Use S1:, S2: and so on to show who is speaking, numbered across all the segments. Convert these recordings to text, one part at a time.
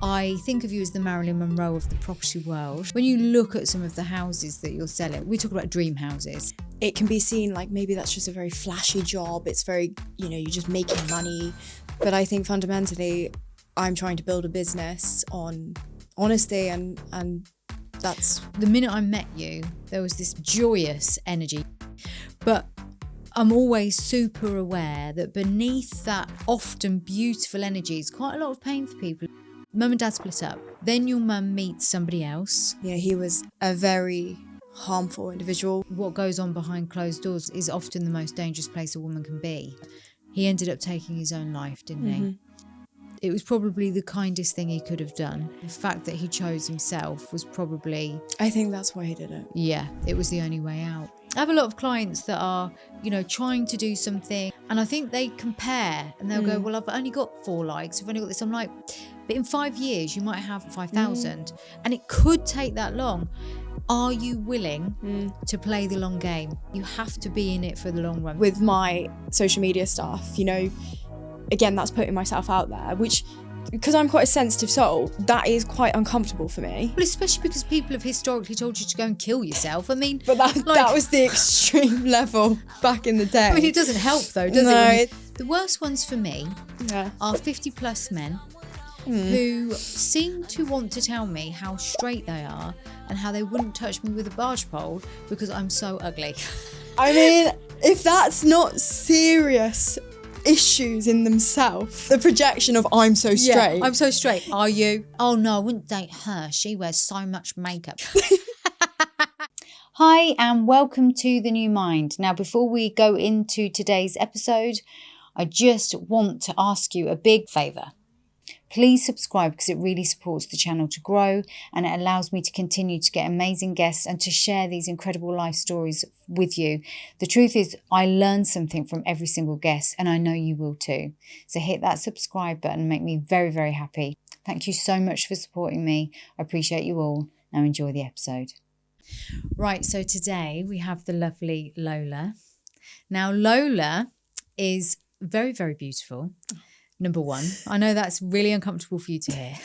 S1: I think of you as the Marilyn Monroe of the property world. When you look at some of the houses that you're selling, we talk about dream houses.
S2: It can be seen like maybe that's just a very flashy job. It's very, you're just making money. But I think fundamentally, I'm trying to build a business on honesty and that's...
S1: The minute I met you, there was this joyous energy. But I'm always super aware that beneath that often beautiful energy is quite a lot of pain for people. Mum and dad split up. Then your mum meets somebody else.
S2: Yeah, he was a very harmful individual.
S1: What goes on behind closed doors is often the most dangerous place a woman can be. He ended up taking his own life, didn't he? It was probably the kindest thing he could have done. The fact that he chose himself was probably...
S2: I think that's why he did it.
S1: Yeah, it was the only way out. I have a lot of clients that are, trying to do something, and I think they compare and they'll go, well, I've only got 4 likes, I've only got this. I'm like, but in 5 years, you might have 5,000 and it could take that long. Are you willing to play the long game? You have to be in it for the long run.
S2: With my social media stuff, again, that's putting myself out there, which, because I'm quite a sensitive soul, that is quite uncomfortable for me.
S1: Well, especially because people have historically told you to go and kill yourself. I mean...
S2: But that was the extreme level back in the day.
S1: I mean, it doesn't help though, does it? The worst ones for me are 50 plus men who seem to want to tell me how straight they are and how they wouldn't touch me with a barge pole because I'm so ugly.
S2: I mean, if that's not serious issues in themselves, the projection of I'm so straight.
S1: Yeah, I'm so straight. Are you? Oh no, I wouldn't date her. She wears so much makeup. Hi and welcome to The New Mind. Now, before we go into today's episode, I just want to ask you a big favour. Please subscribe because it really supports the channel to grow and it allows me to continue to get amazing guests and to share these incredible life stories with you. The truth is, I learn something from every single guest and I know you will too. So hit that subscribe button and make me very, very happy. Thank you so much for supporting me. I appreciate you all. Now enjoy the episode. Right, so today we have the lovely Lola. Now Lola is very, very beautiful. Number one, I know that's really uncomfortable for you to hear.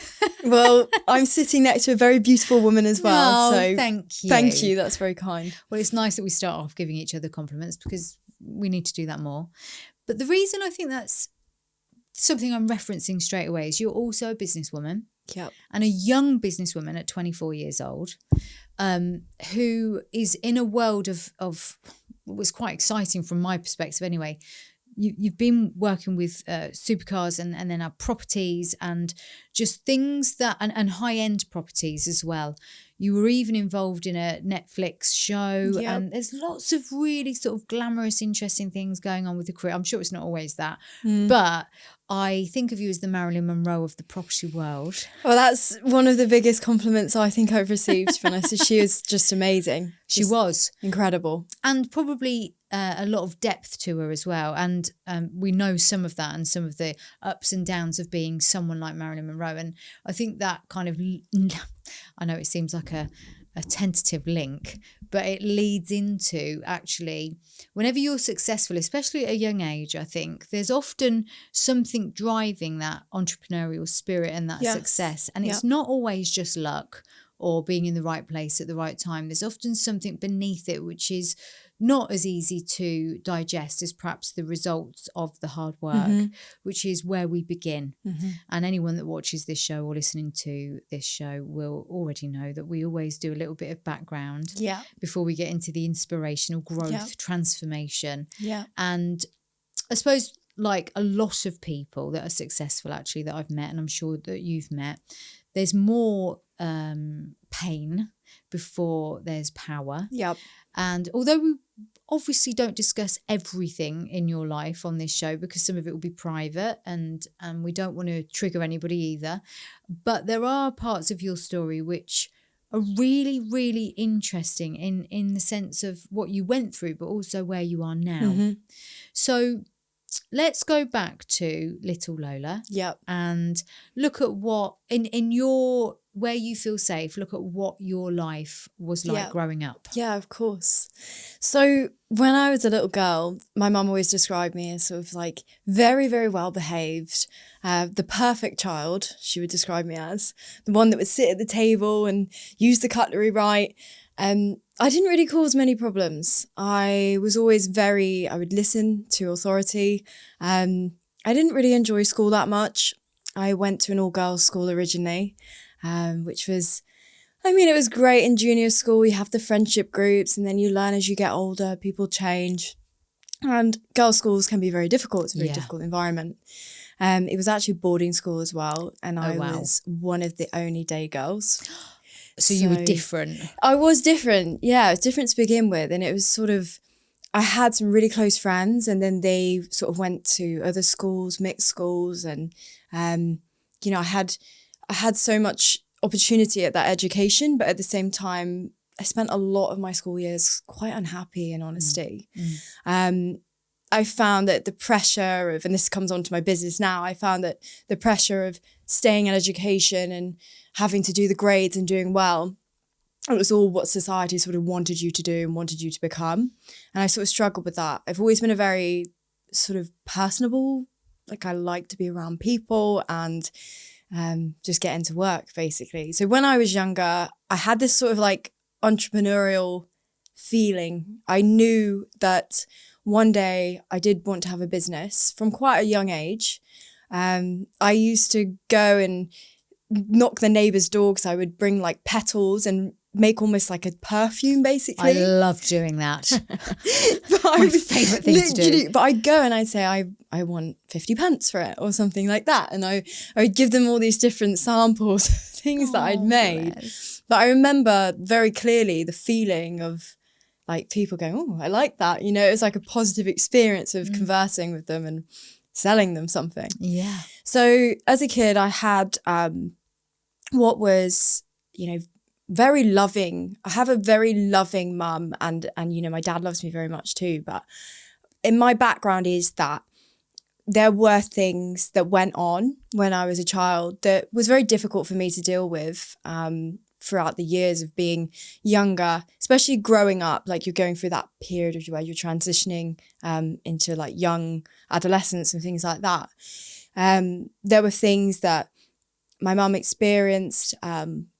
S2: Well, I'm sitting next to a very beautiful woman as well.
S1: Oh,
S2: so
S1: thank you.
S2: Thank you. That's very kind.
S1: Well, it's nice that we start off giving each other compliments because we need to do that more. But the reason I think that's something I'm referencing straight away is you're also a businesswoman.
S2: Yep.
S1: And a young businesswoman at 24 years old who is in a world of was quite exciting from my perspective anyway. You've been working with supercars and then our properties and just things that and high-end properties as well. You were even involved in a Netflix show and there's lots of really sort of glamorous, interesting things going on with the career. I'm sure it's not always that, but I think of you as the Marilyn Monroe of the property world.
S2: Well, that's one of the biggest compliments I think I've received, to be honest. She was just amazing.
S1: She was.
S2: Incredible.
S1: And probably a lot of depth to her as well. And we know some of that and some of the ups and downs of being someone like Marilyn Monroe. And I think that kind of, I know it seems like a tentative link, but it leads into actually whenever you're successful, especially at a young age, I think there's often something driving that entrepreneurial spirit and that success. And it's not always just luck or being in the right place at the right time. There's often something beneath it which is not as easy to digest as perhaps the results of the hard work, which is where we begin. And anyone that watches this show or listening to this show will already know that we always do a little bit of background before we get into the inspirational growth, transformation. And I suppose like a lot of people that are successful actually that I've met, and I'm sure that you've met, there's more pain before there's power. And although we obviously don't discuss everything in your life on this show because some of it will be private and we don't want to trigger anybody either, but there are parts of your story which are really, really interesting in the sense of what you went through, but also where you are now. So let's go back to little Lola and look at what in your where you feel safe, look at what your life was like growing up.
S2: Yeah, of course. So when I was a little girl, my mum always described me as sort of like very, very well behaved, the perfect child, she would describe me as, the one that would sit at the table and use the cutlery right. I didn't really cause many problems. I was always I would listen to authority. I didn't really enjoy school that much. I went to an all-girls school originally, which was, it was great in junior school. You have the friendship groups and then you learn as you get older, people change. And girls' schools can be very difficult. It's a very difficult environment. It was actually boarding school as well. And I was one of the only day girls.
S1: So you were different.
S2: I was different. Yeah, it was different to begin with. And it was sort of, I had some really close friends and then they sort of went to other schools, mixed schools. And, I had so much opportunity at that education, but at the same time, I spent a lot of my school years quite unhappy, in honesty. I found that the pressure of, and this comes on to my business now, I found that the pressure of staying in education and having to do the grades and doing well, it was all what society sort of wanted you to do and wanted you to become. And I sort of struggled with that. I've always been a very sort of personable, like I like to be around people and just get into work, basically. So when I was younger, I had this sort of like entrepreneurial feeling. I knew that one day I did want to have a business from quite a young age. I used to go and knock the neighbour's door because I would bring like petals and make almost like a perfume, basically.
S1: I love doing that.
S2: My
S1: favourite thing to do.
S2: But I'd go and I'd say, I want 50 pence for it or something like that. And I would give them all these different samples of things that I'd made.
S1: Bless.
S2: But I remember very clearly the feeling of like people going, oh, I like that. It was like a positive experience of conversing with them and selling them something.
S1: Yeah.
S2: So as a kid, I had what was, very loving. I have a very loving mum and my dad loves me very much too. But in my background is that there were things that went on when I was a child that was very difficult for me to deal with throughout the years of being younger, especially growing up. Like you're going through that period where you're transitioning into like young adolescence and things like that. There were things that my mum experienced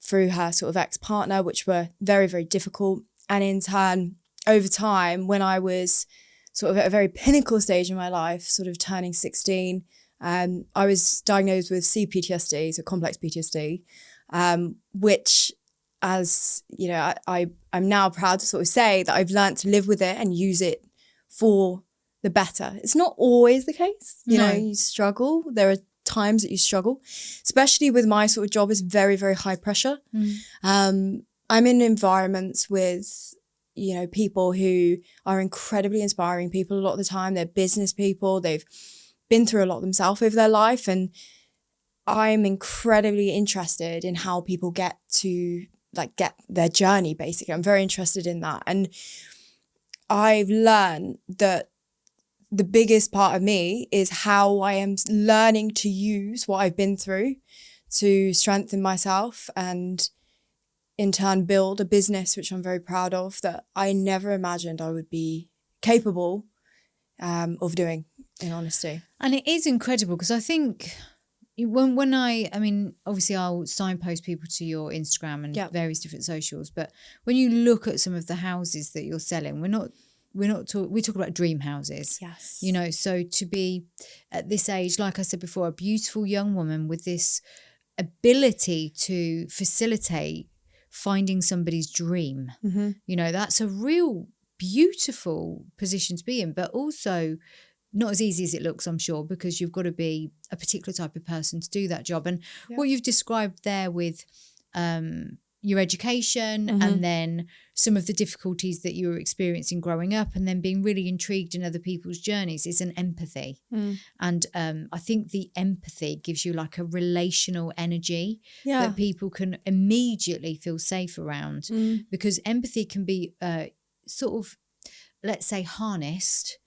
S2: through her sort of ex-partner, which were very, very difficult. And in turn, over time, when I was sort of at a very pinnacle stage in my life, sort of turning 16, I was diagnosed with CPTSD, so complex PTSD, which, as you know, I'm now proud to sort of say that I've learned to live with it and use it for the better. It's not always the case. You know, you struggle. There are times that you struggle, especially with my sort of job is very, very high pressure. I'm in environments with, people who are incredibly inspiring people a lot of the time. They're business people. They've been through a lot themselves over their life. And I'm incredibly interested in how people get their journey, basically. I'm very interested in that. And I've learned that the biggest part of me is how I am learning to use what I've been through to strengthen myself and in turn build a business, which I'm very proud of, that I never imagined I would be capable of doing, in honesty.
S1: And it is incredible because I think when I mean, obviously I'll signpost people to your Instagram and various different socials, but when you look at some of the houses that you're selling, we talk about dream houses.
S2: Yes.
S1: So to be at this age, like I said before, a beautiful young woman with this ability to facilitate finding somebody's dream, that's a real beautiful position to be in, but also not as easy as it looks, I'm sure, because you've got to be a particular type of person to do that job. And what you've described there with your education and then some of the difficulties that you were experiencing growing up and then being really intrigued in other people's journeys is an empathy. And I think the empathy gives you like a relational energy that people can immediately feel safe around, because empathy can be sort of, let's say, harnessed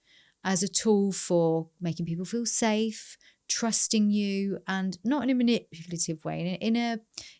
S1: as a tool for making people feel safe, trusting you, and not in a manipulative way, in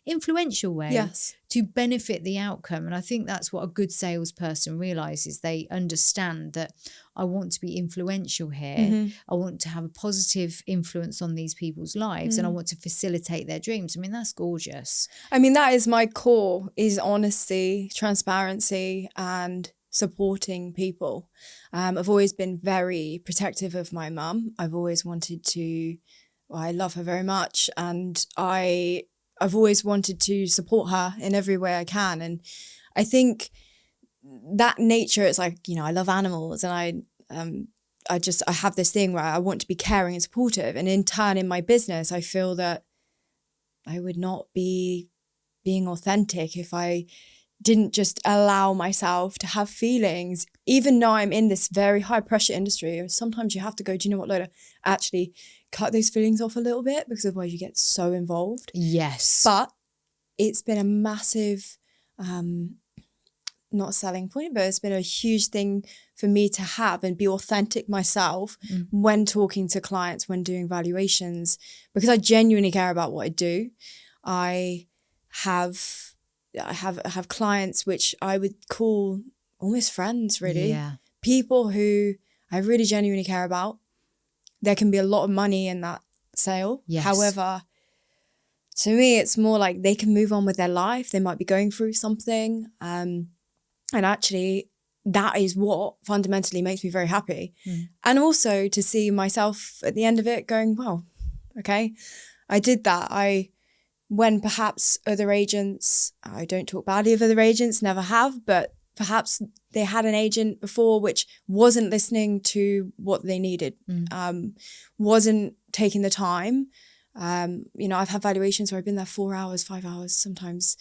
S1: influential way
S2: Yes.
S1: to benefit the outcome. And I think that's what a good salesperson realizes. They understand that I want to be influential here. I want to have a positive influence on these people's lives, and I want to facilitate their dreams. I mean, that's gorgeous.
S2: I mean, that is my core, is honesty, transparency, and supporting people. I've always been very protective of my mum. I've always wanted to, well, I love her very much, and I've always wanted to support her in every way I can. And I think that nature, it's like, you know, I love animals, and I have this thing where I want to be caring and supportive. And in turn, in my business, I feel that I would not be being authentic if I didn't just allow myself to have feelings, even though I'm in this very high pressure industry. Sometimes you have to go, do you know what, Lola, actually cut those feelings off a little bit, because otherwise you get so involved.
S1: Yes.
S2: But it's been a massive, not selling point, but it's been a huge thing for me to have and be authentic myself when talking to clients, when doing valuations, because I genuinely care about what I do. I have clients which I would call almost friends, really.
S1: Yeah.
S2: People who I really genuinely care about. There can be a lot of money in that sale.
S1: Yes.
S2: However, to me, it's more like they can move on with their life. They might be going through something. And actually, that is what fundamentally makes me very happy. And also to see myself at the end of it going, well, okay, I did that. When perhaps other agents, I don't talk badly of other agents, never have, but perhaps they had an agent before which wasn't listening to what they needed, wasn't taking the time. You know, I've had valuations where I've been there 4 hours, 5 hours, sometimes,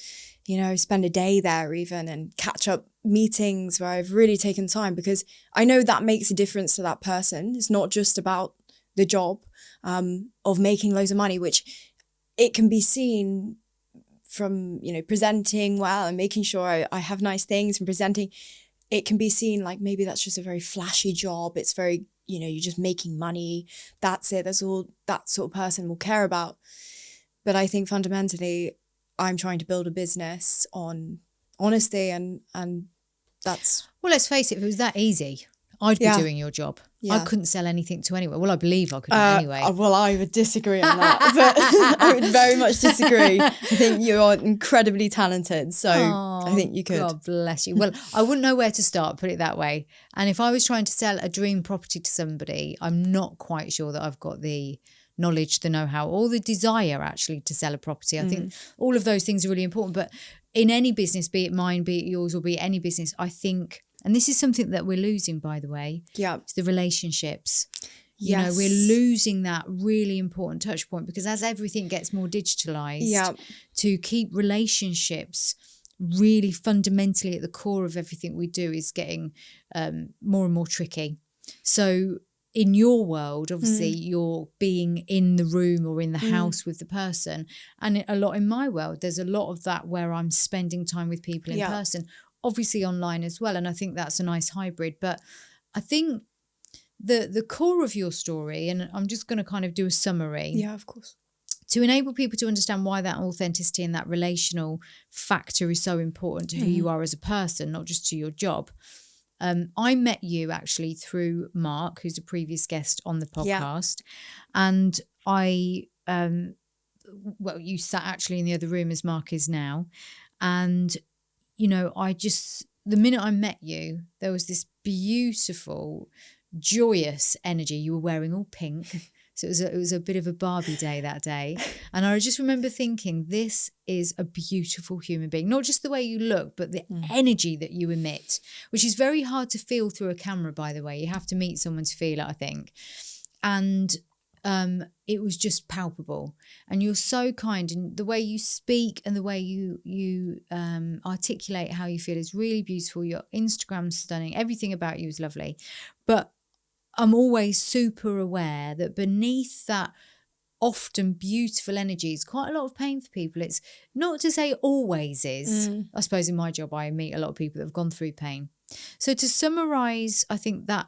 S2: you know, spend a day there even, and catch up meetings where I've really taken time, because I know that makes a difference to that person. It's not just about the job of making loads of money, which it can be seen from, you know, presenting well and making sure I have nice things and presenting. It can be seen like maybe that's just a very flashy job. It's very, you know, you're just making money. That's it. That's all that sort of person will care about. But I think fundamentally, I'm trying to build a business on honesty, and that's...
S1: Well, let's face it, if it was that easy, I'd be doing your job.
S2: Yeah.
S1: I couldn't sell anything to anyone. Well, I believe I couldn't anyway.
S2: Well, I would disagree on that, but I would very much disagree. I think you are incredibly talented, so I think you could.
S1: God bless you. Well, I wouldn't know where to start, put it that way. And if I was trying to sell a dream property to somebody, I'm not quite sure that I've got the knowledge, the know-how, or the desire actually to sell a property. I think all of those things are really important. But in any business, be it mine, be it yours, or be it any business, I think... And this is something that we're losing, by the way.
S2: Yeah.
S1: It's the relationships.
S2: Yes.
S1: You know, we're losing that really important touch point, because as everything gets more digitalized, to keep relationships really fundamentally at the core of everything we do is getting more and more tricky. So in your world, obviously, you're being in the room or in the house with the person. And a lot in my world, there's a lot of that where I'm spending time with people in person. Obviously online as well, and I think that's a nice hybrid. But I think the core of your story, and I'm just going to kind of do a summary.
S2: Yeah, of course.
S1: To enable people to understand why that authenticity and that relational factor is so important to who you are as a person, not just to your job. I met you actually through Mark, who's a previous guest on the podcast. And well, you sat actually in the other room as Mark is now. And you know, the minute I met you, there was this beautiful, joyous energy. You were wearing all pink. So it was a bit of a Barbie day that day. And I just remember thinking, this is a beautiful human being. Not just the way you look, but the energy that you emit, which is very hard to feel through a camera, by the way. You have to meet someone to feel it, I think. And it was just palpable, and you're so kind, and the way you speak and the way you articulate how you feel is really beautiful. Your Instagram's stunning. Everything about you is lovely. But I'm always super aware that beneath that often beautiful energy is quite a lot of pain for people. It's not to say always is. I suppose in my job I meet a lot of people that have gone through pain. So to summarize, I think that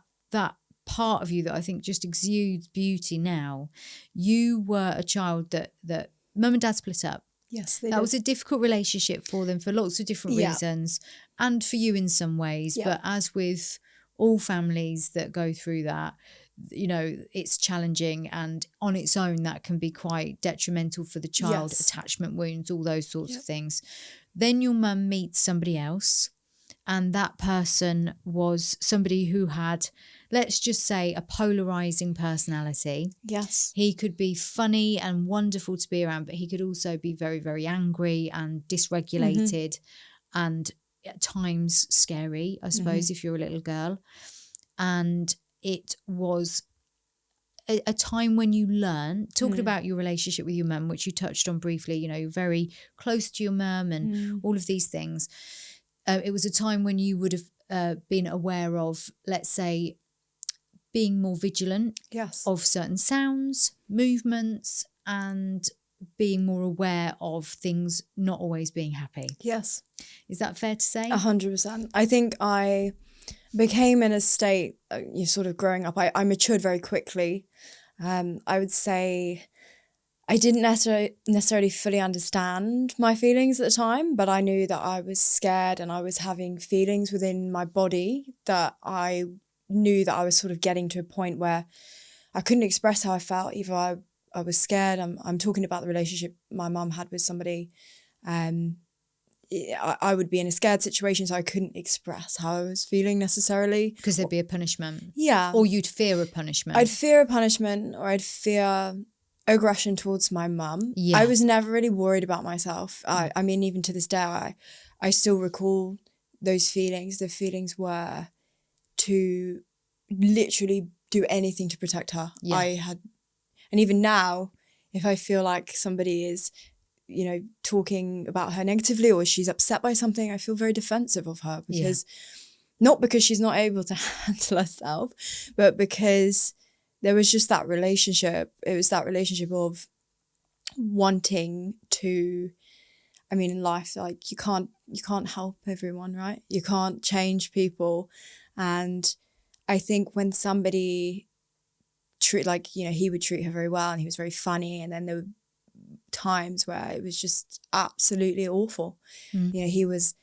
S1: part of you that I think just exudes beauty now. You were a child that mum and dad split up.
S2: Yes, they
S1: That
S2: did.
S1: was a difficult relationship for them for lots of different reasons, and for you in some ways.
S2: Yeah.
S1: But as with all families that go through that, you know, it's challenging, and on its own that can be quite detrimental for the child.
S2: Yes.
S1: Attachment wounds, all those sorts of things. Then your mum meets somebody else, and that person was somebody who had, let's just say, a polarizing personality.
S2: Yes.
S1: He could be funny and wonderful to be around, but he could also be very, very angry and dysregulated, and at times scary, I suppose, if you're a little girl. And it was a time when you learn, talking about your relationship with your mum, which you touched on briefly, you know, you're very close to your mum and all of these things. It was a time when you would have been aware of, let's say, being more vigilant of certain sounds, movements, and being more aware of things not always being happy.
S2: Yes.
S1: Is that fair to say?
S2: 100%. I think I became in a state, you sort of growing up, I matured very quickly. I would say I didn't necessarily fully understand my feelings at the time, but I knew that I was scared and I was having feelings within my body that I knew that I was sort of getting to a point where I couldn't express how I felt. Either I was scared. I'm talking about the relationship my mum had with somebody. I would be in a scared situation, so I couldn't express how I was feeling necessarily.
S1: Because there'd be a punishment.
S2: Yeah.
S1: Or you'd fear a punishment.
S2: I'd fear a punishment, or I'd fear aggression towards my mum.
S1: Yeah.
S2: I was never really worried about myself. I mean, even to this day, I still recall those feelings. The feelings were to literally do anything to protect her.
S1: Yeah.
S2: And even now, if I feel like somebody is, you know, talking about her negatively or she's upset by something, I feel very defensive of her, because not because she's not able to handle herself, but because there was just that relationship. It was that relationship of wanting to, I mean, in life, like you can't help everyone, right? You can't change people. And I think when somebody he would treat her very well and he was very funny, and then there were times where it was just absolutely awful. You know, he was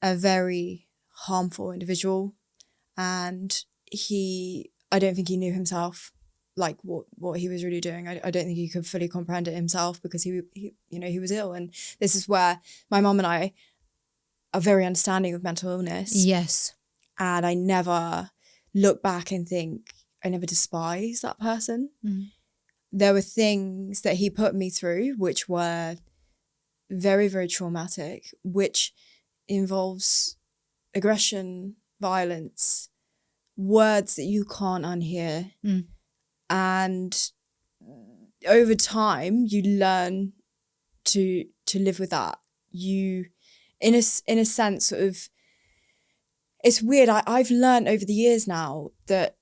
S2: a very harmful individual, and I don't think he knew himself, like what he was really doing. I don't think he could fully comprehend it himself, because he was ill. And this is where my mum and I are very understanding of mental illness.
S1: Yes.
S2: And I never look back and think, I never despise that person. There were things that he put me through which were very, very traumatic, which involves aggression, violence, words that you can't unhear. And over time, you learn to live with that. You, in a sense, sort of, it's weird. I've learned over the years now that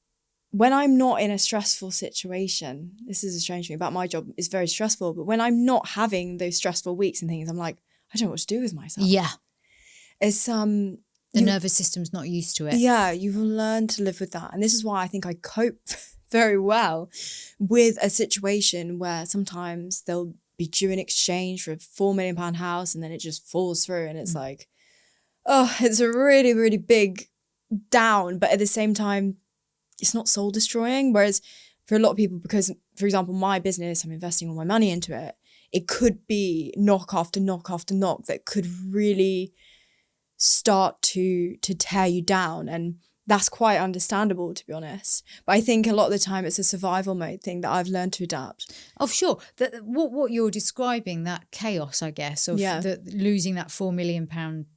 S2: when I'm not in a stressful situation, this is a strange thing about my job, it's very stressful, but when I'm not having those stressful weeks and things, I'm like, I don't know what to do with myself.
S1: Yeah.
S2: It's
S1: the nervous system's not used to it.
S2: Yeah, you will learn to live with that. And this is why I think I cope very well with a situation where sometimes they'll be due in exchange for a £4 million house, and then it just falls through, and it's like, oh, it's a really, really big down, but at the same time, it's not soul destroying. Whereas for a lot of people, because, for example, my business, I'm investing all my money into it, it could be knock after knock after knock that could really start to tear you down. And that's quite understandable, to be honest. But I think a lot of the time it's a survival mode thing that I've learned to adapt.
S1: Oh, sure. What you're describing, that chaos, I guess, of losing that £4 million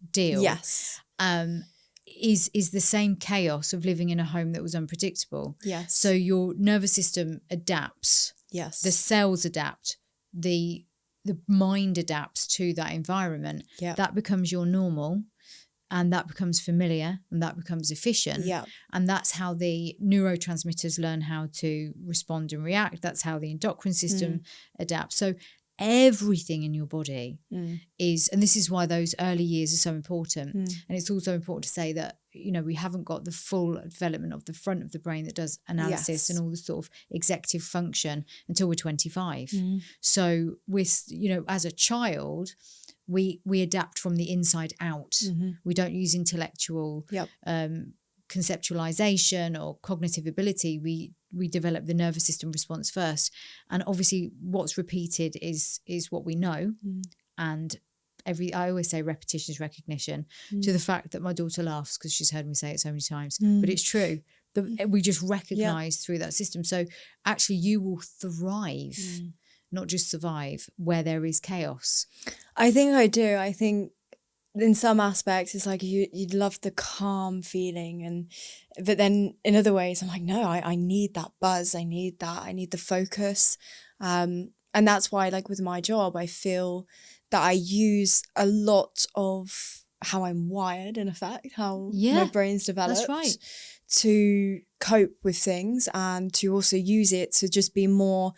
S1: deal.
S2: Yes.
S1: Is the same chaos of living in a home that was unpredictable.
S2: Yes.
S1: So your nervous system adapts.
S2: Yes.
S1: The cells adapt. The mind adapts to that environment.
S2: Yeah.
S1: That becomes your normal, and that becomes familiar, and that becomes efficient.
S2: Yeah. And
S1: that's how the neurotransmitters learn how to respond and react. That's how the endocrine system adapts. So everything in your body is, and this is why those early years are so important. And it's also important to say that, you know, we haven't got the full development of the front of the brain that does analysis and all the sort of executive function until we're 25. So we're, you know, as a child, we adapt from the inside out. We don't use intellectual conceptualization or cognitive ability. We develop the nervous system response first, and obviously what's repeated is what we know. And I always say repetition is recognition, to the fact that my daughter laughs because she's heard me say it so many times, but it's true. We just recognize through that system. So actually you will thrive, not just survive, where there is chaos.
S2: I think I do. I think in some aspects it's like you'd love the calm feeling, but then in other ways I'm like, no, I need that buzz, I need the focus, and that's why, like with my job, I feel that I use a lot of how I'm wired, in effect, how my brain's developed.
S1: That's right.
S2: To cope with things, and to also use it to just be more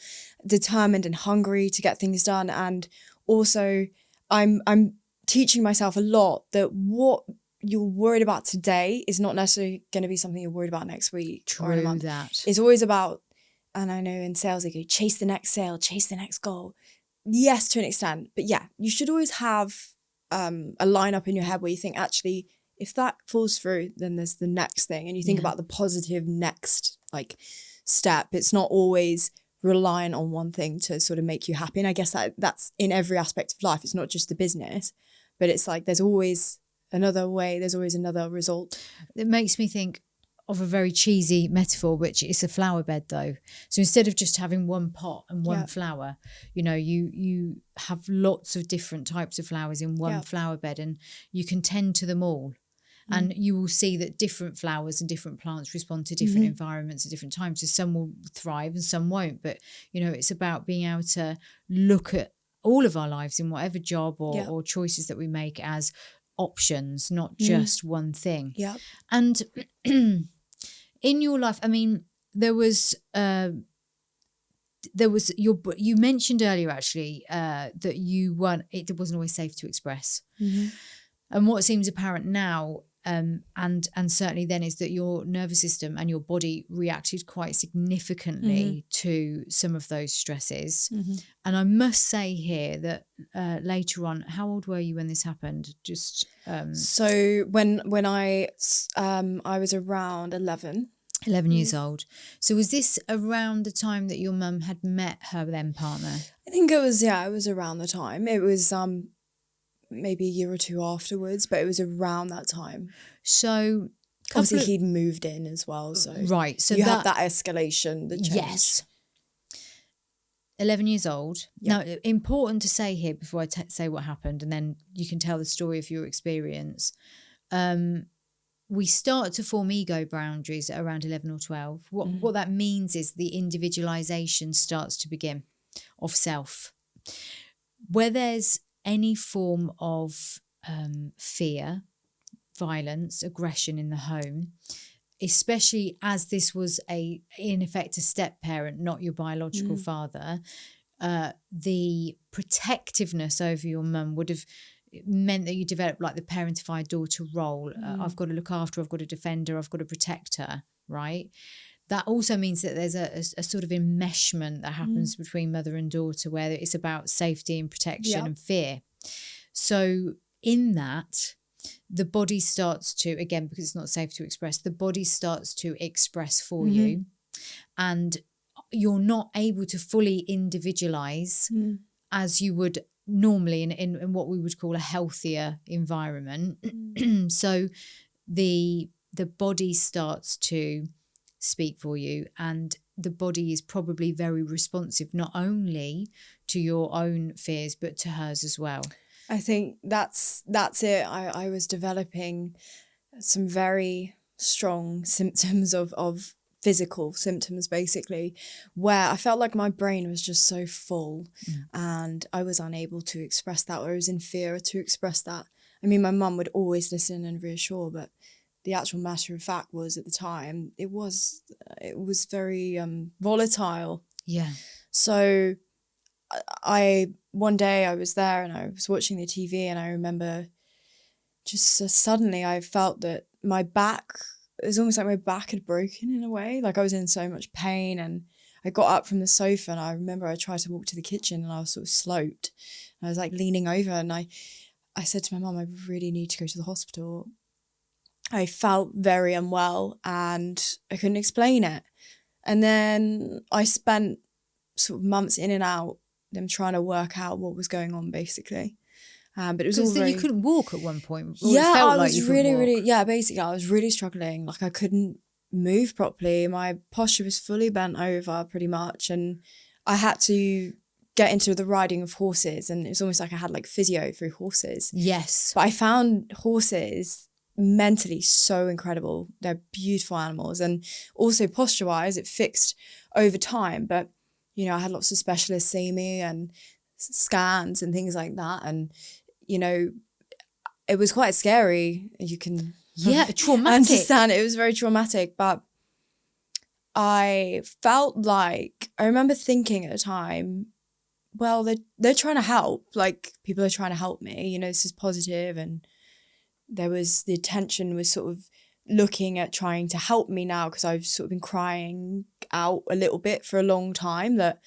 S2: determined and hungry to get things done. And also I'm teaching myself a lot that what you're worried about today is not necessarily going to be something you're worried about next week or in a month.
S1: That.
S2: It's always about, and I know in sales they go, chase the next sale, chase the next goal. Yes, to an extent. But yeah, you should always have a lineup in your head where you think, actually, if that falls through, then there's the next thing. And you think about the positive next like step. It's not always reliant on one thing to sort of make you happy. And I guess that's in every aspect of life. It's not just the business, but it's like there's always another way. There's always another result.
S1: It makes me think of a very cheesy metaphor, which is a flower bed though. So instead of just having one pot and one flower, you know, you have lots of different types of flowers in one flower bed, and you can tend to them all. And you will see that different flowers and different plants respond to different environments at different times. So some will thrive and some won't. But, you know, it's about being able to look at all of our lives in whatever job or choices that we make as options, not just one thing.
S2: Yeah.
S1: And in your life, I mean, you mentioned earlier actually that it wasn't always safe to express. And what seems apparent now, and certainly then, is that your nervous system and your body reacted quite significantly to some of those stresses. And I must say here that later on, how old were you when this happened? Just
S2: so when I was around 11.
S1: 11 years old. So was this around the time that your mum had met her then partner?
S2: I think it was around the time. It was maybe a year or two afterwards, but it was around that time.
S1: So
S2: obviously he'd moved in as well, so
S1: right. So
S2: you have that escalation, the change.
S1: Yes. 11 years old. Now, important to say here before I say what happened, and then you can tell the story of your experience. We start to form ego boundaries at around 11 or 12. What that means is the individualization starts to begin of self. Where there's any form of fear, violence, aggression in the home, especially as this was in effect a step parent, not your biological father, the protectiveness over your mum would have meant that you developed like the parentified daughter role. I've got to look after her, I've got to defend her, I've got to protect her, right? That also means that there's a sort of enmeshment that happens between mother and daughter, where it's about safety and protection and fear. So in that, the body starts to, again, because it's not safe to express, the body starts to express for you, and you're not able to fully individualize as you would normally in what we would call a healthier environment. So the body starts to speak for you, and the body is probably very responsive not only to your own fears but to hers as well.
S2: I think that's it. I was developing some very strong symptoms of physical symptoms, basically, where I felt like my brain was just so full and I was unable to express that, or I was in fear to express that. I mean, my mum would always listen and reassure, but the actual matter of fact was, at the time, it was very volatile.
S1: Yeah.
S2: So one day I was there and I was watching the TV, and I remember just suddenly I felt that my back, it was almost like my back had broken in a way. Like I was in so much pain, and I got up from the sofa, and I remember I tried to walk to the kitchen and I was sort of sloped. And I was like leaning over, and I said to my mum, I really need to go to the hospital. I felt very unwell and I couldn't explain it. And then I spent sort of months in and out, them trying to work out what was going on, basically. But it was all very...
S1: you couldn't walk at one point.
S2: Yeah,
S1: I
S2: was really, basically I was really struggling. Like I couldn't move properly. My posture was fully bent over pretty much. And I had to get into the riding of horses, and it was almost like I had like physio through horses.
S1: Yes.
S2: But I found horses mentally so incredible. They're beautiful animals, and also posture wise it fixed over time. But you know, I had lots of specialists see me and scans and things like that, and you know, it was quite scary. You can
S1: traumatic.
S2: Understand it was very traumatic, but I felt like, I remember thinking at the time, well, they're trying to help. Like people are trying to help me, you know, this is positive. And there was, the attention was sort of looking at trying to help me now, because I've sort of been crying out a little bit for a long time. That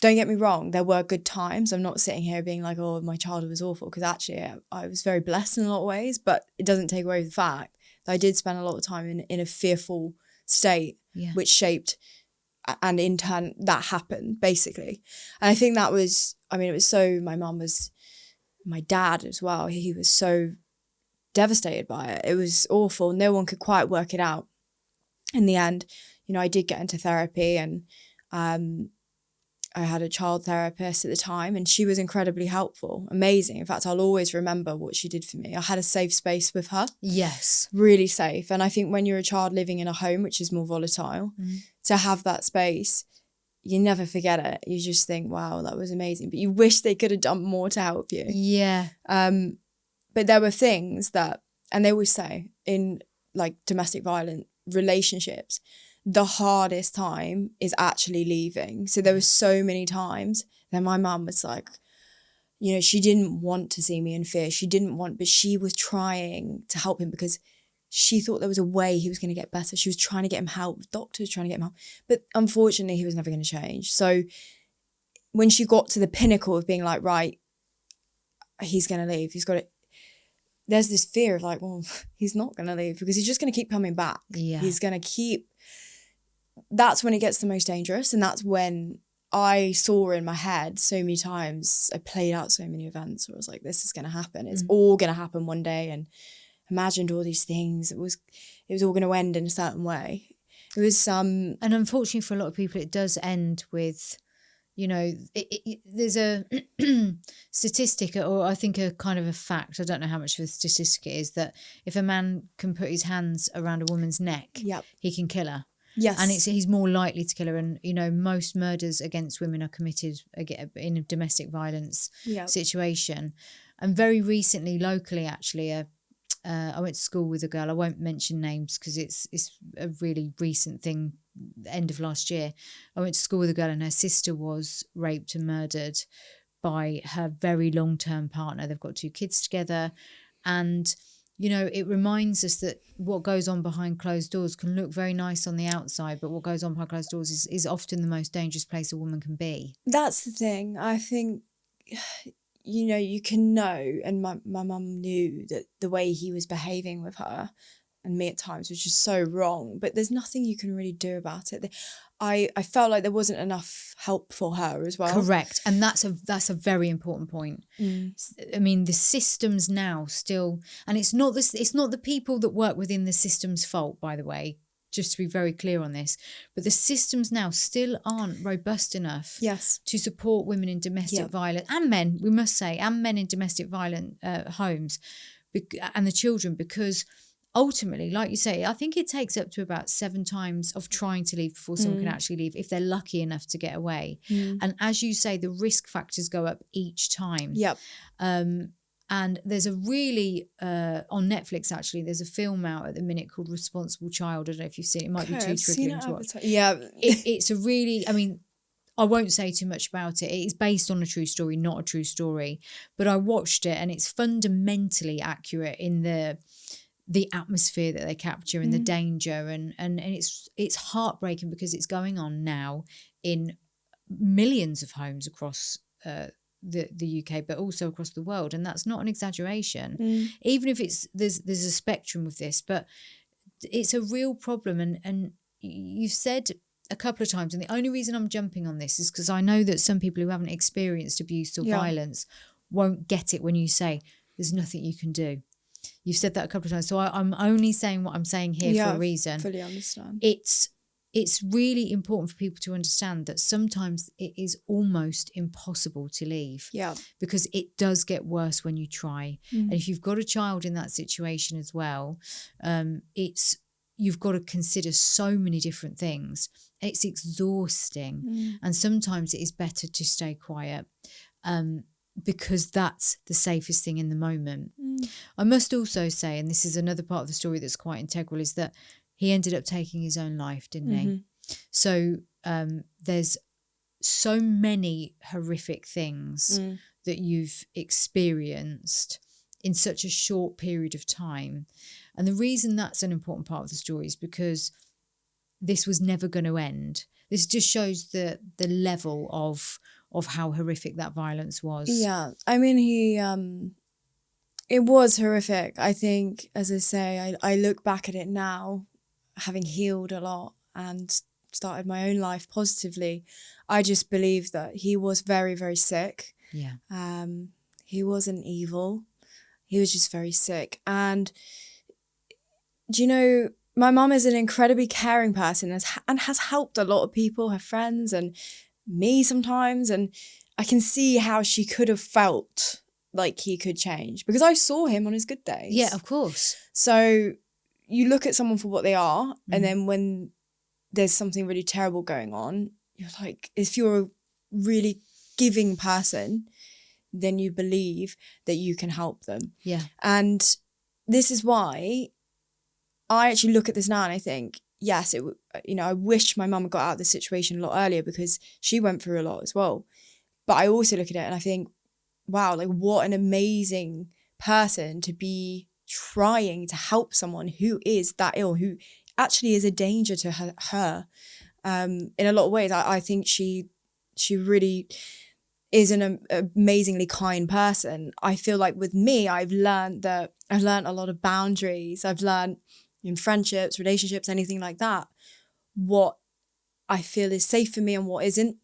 S2: don't get me wrong, there were good times. I'm not sitting here being like, oh, my childhood was awful, because actually I was very blessed in a lot of ways, but it doesn't take away the fact that I did spend a lot of time in a fearful state, which shaped, and in turn that happened basically. And I think that was, I mean, it was so, my dad as well, he was so devastated by it. It was awful. No one could quite work it out. In the end, you know, I did get into therapy, and I had a child therapist at the time, and she was incredibly helpful, amazing. In fact, I'll always remember what she did for me. I had a safe space with her.
S1: Yes.
S2: Really safe. And I think when you're a child living in a home which is more volatile, to have that space, you never forget it. You just think, wow, that was amazing. But you wish they could have done more to help you.
S1: Yeah.
S2: But there were things that, and they always say in like domestic violence relationships, the hardest time is actually leaving. So there were so many times that my mum was like, you know, she didn't want to see me in fear. But she was trying to help him, because she thought there was a way he was going to get better. She was trying to get him help, doctors trying to get him help. But unfortunately, he was never going to change. So when she got to the pinnacle of being like, right, he's going to leave, he's got it. There's this fear of like, well, he's not going to leave, because he's just going to keep coming back.
S1: Yeah.
S2: He's going to keep... That's when it gets the most dangerous. And that's when I saw in my head so many times, I played out so many events where I was like, this is going to happen. It's all going to happen one day. And imagined all these things. It was all going to end in a certain way. It was and
S1: unfortunately for a lot of people, it does end with, you know, there's a statistic, or I think a kind of a fact, I don't know how much of a statistic it is, that if a man can put his hands around a woman's neck, he can kill her.
S2: Yes.
S1: And he's more likely to kill her. And, you know, most murders against women are committed in a domestic violence situation. And very recently, locally, actually, I went to school with a girl. I won't mention names because it's a really recent thing, end of last year. I went to school with a girl, and her sister was raped and murdered by her very long-term partner. They've got 2 kids together. And, you know, it reminds us that what goes on behind closed doors can look very nice on the outside, but what goes on behind closed doors is often the most dangerous place a woman can be. That's
S2: the thing. I think, you know, you can know, and my mum knew that the way he was behaving with her and me at times was just so wrong, but there's nothing you can really do about it. I felt like there wasn't enough help for her as well.
S1: Correct. And that's a very important point. I mean, the systems now still, and it's not the people that work within the system's fault, by the way, just to be very clear on this, but the systems now still aren't robust enough to support women in domestic violence, and men, we must say, and men in domestic violent homes, and the children, because ultimately, like you say, I think it takes up to about 7 times of trying to leave before someone can actually leave, if they're lucky enough to get away. And as you say, the risk factors go up each time. And there's a really, on Netflix actually, there's a film out at the minute called Responsible Child. I don't know if you've seen it. It might be too triggering to watch.
S2: Yeah.
S1: It's a really, I mean, I won't say too much about it. It is based on a true story, not a true story. But I watched it, and it's fundamentally accurate in the atmosphere that they capture and the danger, and it's heartbreaking because it's going on now in millions of homes across the UK, but also across the world, and that's not an exaggeration. Even if there's a spectrum of this, but it's a real problem, and you've said a couple of times, and the only reason I'm jumping on this is because I know that some people who haven't experienced abuse or violence won't get it when you say there's nothing you can do. You've said that a couple of times, so I'm only saying what I'm saying here for a reason.
S2: Fully understand.
S1: It's really important for people to understand that sometimes it is almost impossible to leave.
S2: Yeah.
S1: Because it does get worse when you try. And if you've got a child in that situation as well, you've got to consider so many different things. It's exhausting. And sometimes it is better to stay quiet because that's the safest thing in the moment. I must also say, and this is another part of the story that's quite integral, is that he ended up taking his own life, didn't he? So there's so many horrific things that you've experienced in such a short period of time. And the reason that's an important part of the story is because this was never going to end. This just shows the level of how horrific that violence was.
S2: Yeah, I mean, it was horrific. I think, as I say, I look back at it now, having healed a lot and started my own life positively. I just believe that he was very, very sick.
S1: Yeah.
S2: He wasn't evil. He was just very sick. And, do you know, my mum is an incredibly caring person and has helped a lot of people, her friends and me sometimes. And I can see how she could have felt like he could change because I saw him on his good days.
S1: Yeah, of course.
S2: So you look at someone for what they are, and then when there's something really terrible going on, you're like, if you're a really giving person, then you believe that you can help them.
S1: Yeah.
S2: And this is why I actually look at this now and I think, yes, I wish my mum got out of this situation a lot earlier because she went through a lot as well. But I also look at it and I think, wow, like what an amazing person to be trying to help someone who is that ill, who actually is a danger to her. In a lot of ways, I think she really is an amazingly kind person. I feel like with me, I've learned a lot of boundaries. I've learned in friendships, relationships, anything like that, what I feel is safe for me and what isn't.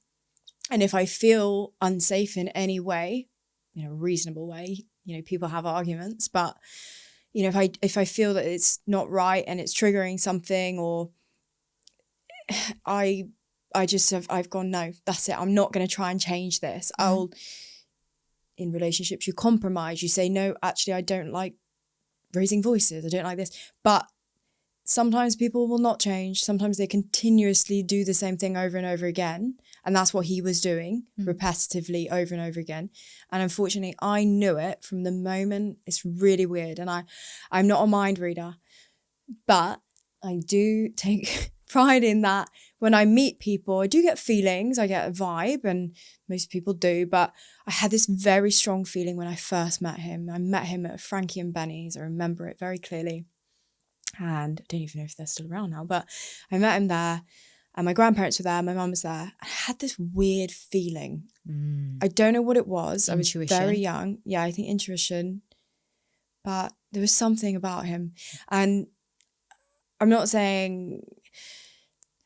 S2: And if I feel unsafe in any way, a reasonable way, people have arguments, but if I feel that it's not right and it's triggering something, or I've gone, no, that's it. I'm not going to try and change this. In relationships, you compromise. You say, no, actually, I don't like raising voices. I don't like this. But sometimes people will not change. Sometimes they continuously do the same thing over and over again. And that's what he was doing repetitively over and over again. And unfortunately, I knew it from the moment. It's really weird. And I'm not a mind reader, but I do take pride in that. When I meet people, I do get feelings. I get a vibe, and most people do. But I had this very strong feeling when I first met him. I met him at Frankie and Benny's. I remember it very clearly. And I don't even know if they're still around now, but I met him there. And my grandparents were there, my mum was there. I had this weird feeling. I don't know what it was.
S1: Intuition.
S2: I was very young. Yeah, I think intuition. But there was something about him. And I'm not saying,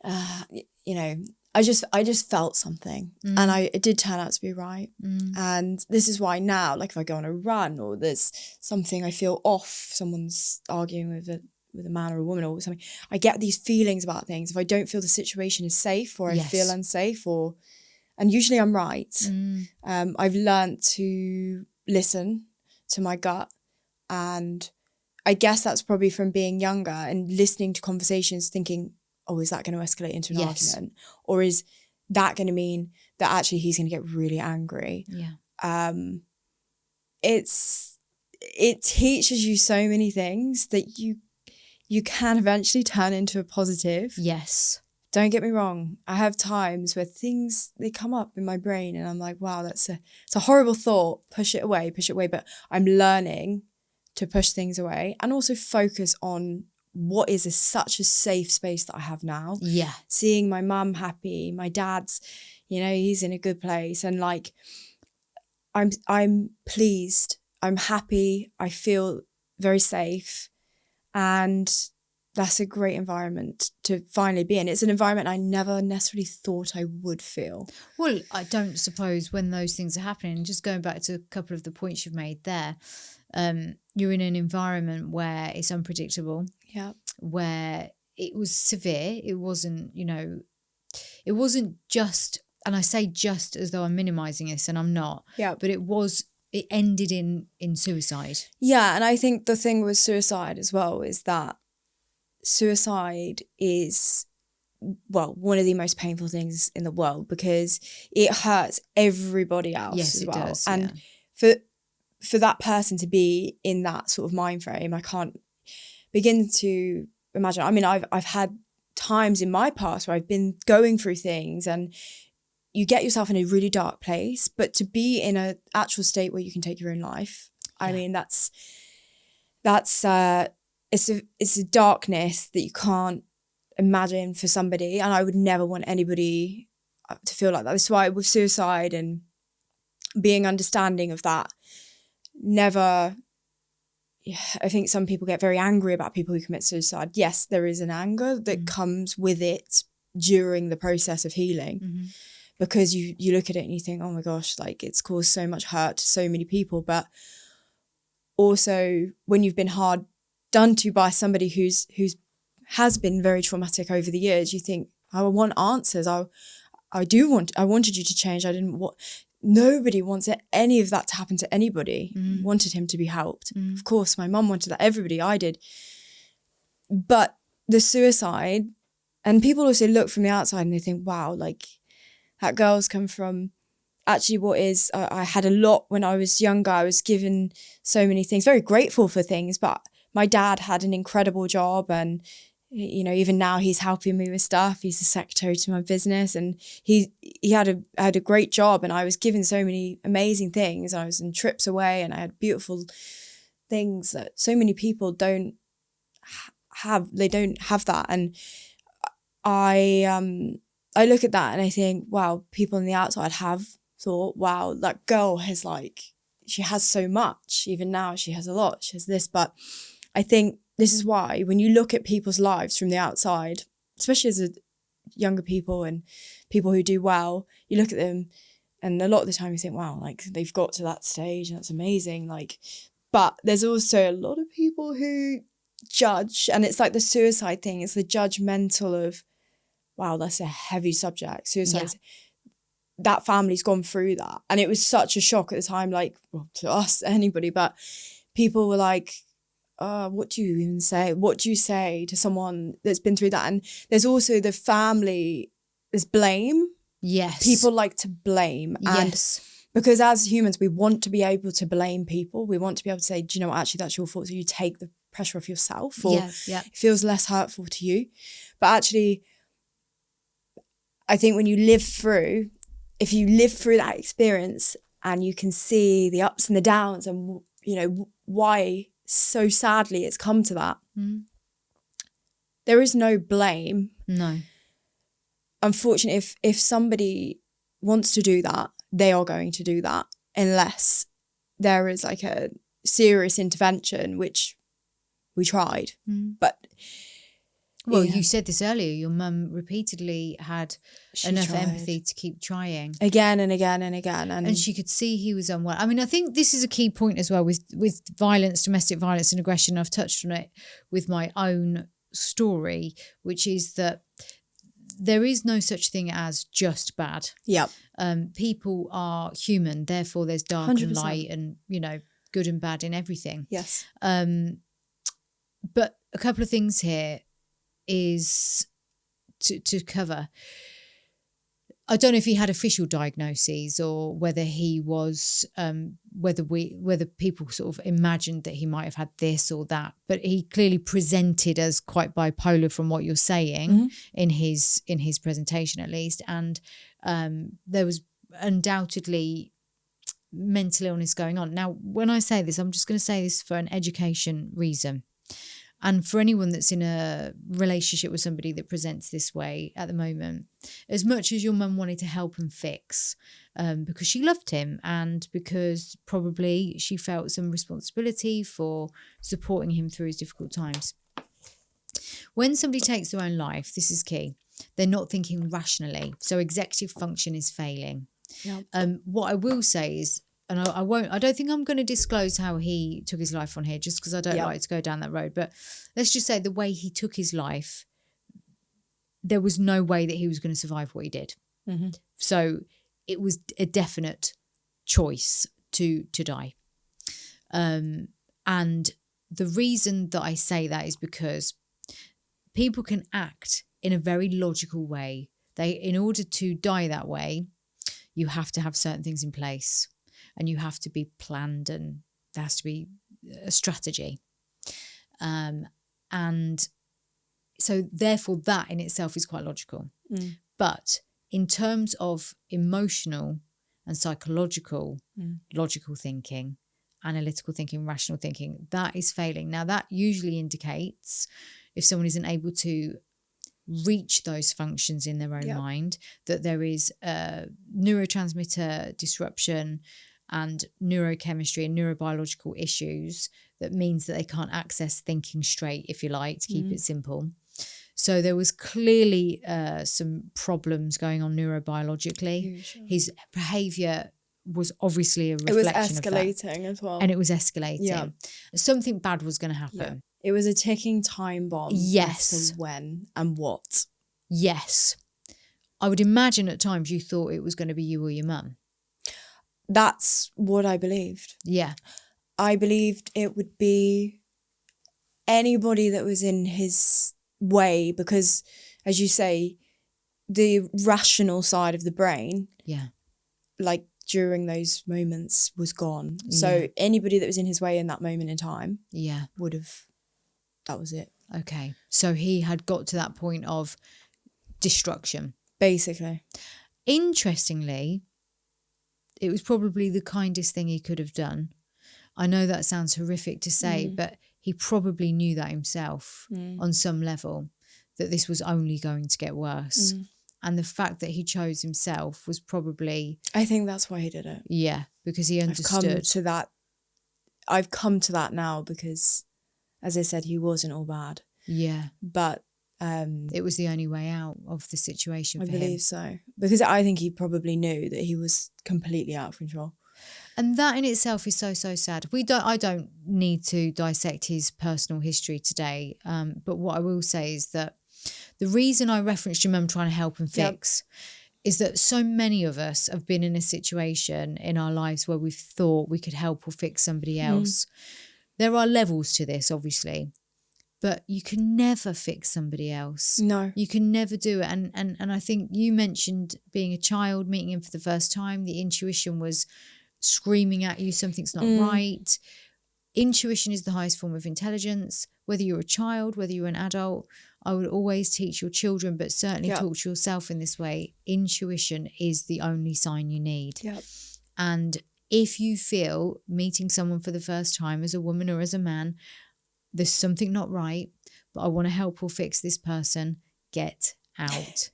S2: I just felt something. And it did turn out to be right. And this is why now, like if I go on a run or there's something I feel off, someone's arguing with a man or a woman or something, I get these feelings about things. If I don't feel the situation is safe, or I feel unsafe, and usually I'm right. I've learned to listen to my gut, and I guess that's probably from being younger and listening to conversations thinking, oh, is that going to escalate into an argument? Or is that going to mean that actually he's going to get really angry?
S1: Yeah.
S2: It teaches you so many things that you can eventually turn into a positive.
S1: Yes.
S2: don't get me wrong. I have times where things, they come up in my brain and I'm like, wow, it's a horrible thought. Push it away. But I'm learning to push things away and also focus on what is such a safe space that I have now.
S1: Yeah.
S2: Seeing my mum happy, my dad's, he's in a good place. And like, I'm pleased. I'm happy. I feel very safe. And that's a great environment to finally be in. It's an environment I never necessarily thought I would feel.
S1: Well, I don't suppose when those things are happening, just going back to a couple of the points you've made there, you're in an environment where it's unpredictable.
S2: Yeah.
S1: Where it was severe. It wasn't, it wasn't just, and I say just as though I'm minimizing this, and I'm not.
S2: Yeah.
S1: But it ended in suicide.
S2: Yeah, and I think the thing with suicide as well is that suicide is, well, one of the most painful things in the world because it hurts everybody else
S1: Yes,
S2: as
S1: it
S2: well.
S1: does.
S2: And
S1: yeah.
S2: for that person to be in that sort of mind frame, I can't begin to imagine. I mean, I've had times in my past where I've been going through things and you get yourself in a really dark place, but to be in an actual state where you can take your own life, I mean, that's it's a darkness that you can't imagine for somebody, and I would never want anybody to feel like that. That's why with suicide and being understanding of that, never. I think some people get very angry about people who commit suicide. Yes, there is an anger that comes with it during the process of healing, because you look at it and you think, oh my gosh, like it's caused so much hurt to so many people. But also when you've been hard done to by somebody who's has been very traumatic over the years, you think, I want answers. I wanted you to change. Nobody wants any of that to happen to anybody. Wanted him to be helped. Of course, my mum wanted that. Everybody, I did. But the suicide, and people also look from the outside and they think, wow, like that girl's come from actually what is, I had a lot when I was younger. I was given so many things, very grateful for things, but my dad had an incredible job, and even now he's helping me with stuff. He's the secretary to my business, and he had a great job, and I was given so many amazing things. I was on trips away and I had beautiful things that so many people don't have. They don't have that. And I look at that and I think, wow, people on the outside have thought, wow, that girl has she has so much. Even now she has a lot. She has this. But I think this is why when you look at people's lives from the outside, especially as younger people and people who do well, you look at them and a lot of the time you think, wow, like they've got to that stage and that's amazing. But there's also a lot of people who judge, and it's like the suicide thing. It's the judgmental of, wow, that's a heavy subject. Suicide. Yeah. That family's gone through that. And it was such a shock at the time, to us, anybody, but people were like, what do you even say? What do you say to someone that's been through that? And there's also the family, there's blame.
S1: Yes.
S2: People like to blame.
S1: Yes.
S2: And because as humans, we want to be able to blame people. We want to be able to say, do you know what, actually that's your fault. So you take the pressure off yourself, or it feels less hurtful to you. But actually, I think when you if you live through that experience and you can see the ups and the downs and, why so sadly it's come to that, there is no blame.
S1: No.
S2: Unfortunately, if somebody wants to do that, they are going to do that unless there is a serious intervention, which we tried. But
S1: well, you said this earlier, your mum repeatedly had enough empathy to keep trying.
S2: Again and again and again.
S1: And she could see he was unwell. I mean, I think this is a key point as well with violence, domestic violence and aggression. I've touched on it with my own story, which is that there is no such thing as just bad.
S2: Yep.
S1: People are human, therefore there's dark 100%. And light and, good and bad in everything.
S2: Yes.
S1: But a couple of things here is to cover. I don't know if he had official diagnoses or whether he was, whether people sort of imagined that he might have had this or that, but he clearly presented as quite bipolar from what you're saying in his presentation at least, and there was undoubtedly mental illness going on. Now, when I say this, I'm just going to say this for an education reason. And for anyone that's in a relationship with somebody that presents this way at the moment, as much as your mum wanted to help and fix, because she loved him and because probably she felt some responsibility for supporting him through his difficult times. When somebody takes their own life, this is key, they're not thinking rationally. So executive function is failing.
S2: Yeah.
S1: What I will say is, and I don't think I'm going to disclose how he took his life on here just because I don't like to go down that road. But let's just say the way he took his life, there was no way that he was going to survive what he did. Mm-hmm. So it was a definite choice to die. And the reason that I say that is because people can act in a very logical way. In order to die that way, you have to have certain things in place. And you have to be planned and there has to be a strategy. And so therefore that in itself is quite logical. But in terms of emotional and psychological, logical thinking, analytical thinking, rational thinking, that is failing. Now that usually indicates if someone isn't able to reach those functions in their own mind, that there is a neurotransmitter disruption and neurochemistry and neurobiological issues that means that they can't access thinking straight, if you like, to keep it simple. So there was clearly some problems going on neurobiologically. Sure. His behaviour was obviously a reflection of that.
S2: It was escalating as well.
S1: And it was escalating. Yeah. Something bad was going to happen.
S2: Yeah. It was a ticking time bomb.
S1: Yes.
S2: As to when and what.
S1: Yes. I would imagine at times you thought it was going to be you or your mum.
S2: That's what I believed.
S1: Yeah.
S2: I believed it would be anybody that was in his way because, as you say, the rational side of the brain, like during those moments was gone. So anybody that was in his way in that moment in time would have, that was it.
S1: Okay. So he had got to that point of destruction.
S2: Basically.
S1: Interestingly, it was probably the kindest thing he could have done. I know that sounds horrific to say, but he probably knew that himself on some level, that this was only going to get worse. And the fact that he chose himself was probably...
S2: I think that's why he did it.
S1: Yeah, because he understood.
S2: I've come to that now because, as I said, he wasn't all bad.
S1: Yeah.
S2: But...
S1: it was the only way out of the situation for him.
S2: I believe so. Because I think he probably knew that he was completely out of control.
S1: And that in itself is so, so sad. I don't need to dissect his personal history today. But what I will say is that the reason I referenced your mum trying to help and fix is that so many of us have been in a situation in our lives where we've thought we could help or fix somebody else. There are levels to this, obviously. But you can never fix somebody else.
S2: No.
S1: You can never do it. And I think you mentioned being a child, meeting him for the first time. The intuition was screaming at you, something's not right. Intuition is the highest form of intelligence. Whether you're a child, whether you're an adult, I would always teach your children, but certainly talk to yourself in this way. Intuition is the only sign you need.
S2: Yep.
S1: And if you feel meeting someone for the first time as a woman or as a man, there's something not right, but I want to help or fix this person, get out.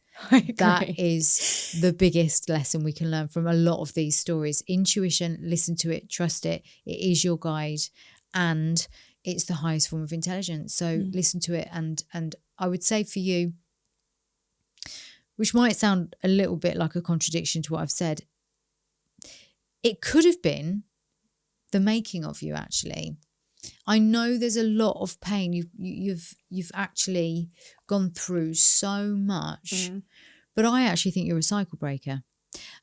S1: That is the biggest lesson we can learn from a lot of these stories. Intuition, listen to it, trust it. It is your guide and it's the highest form of intelligence. So listen to it. And I would say for you, which might sound a little bit like a contradiction to what I've said, it could have been the making of you, actually. I know there's a lot of pain. You've actually gone through so much, but I actually think you're a cycle breaker.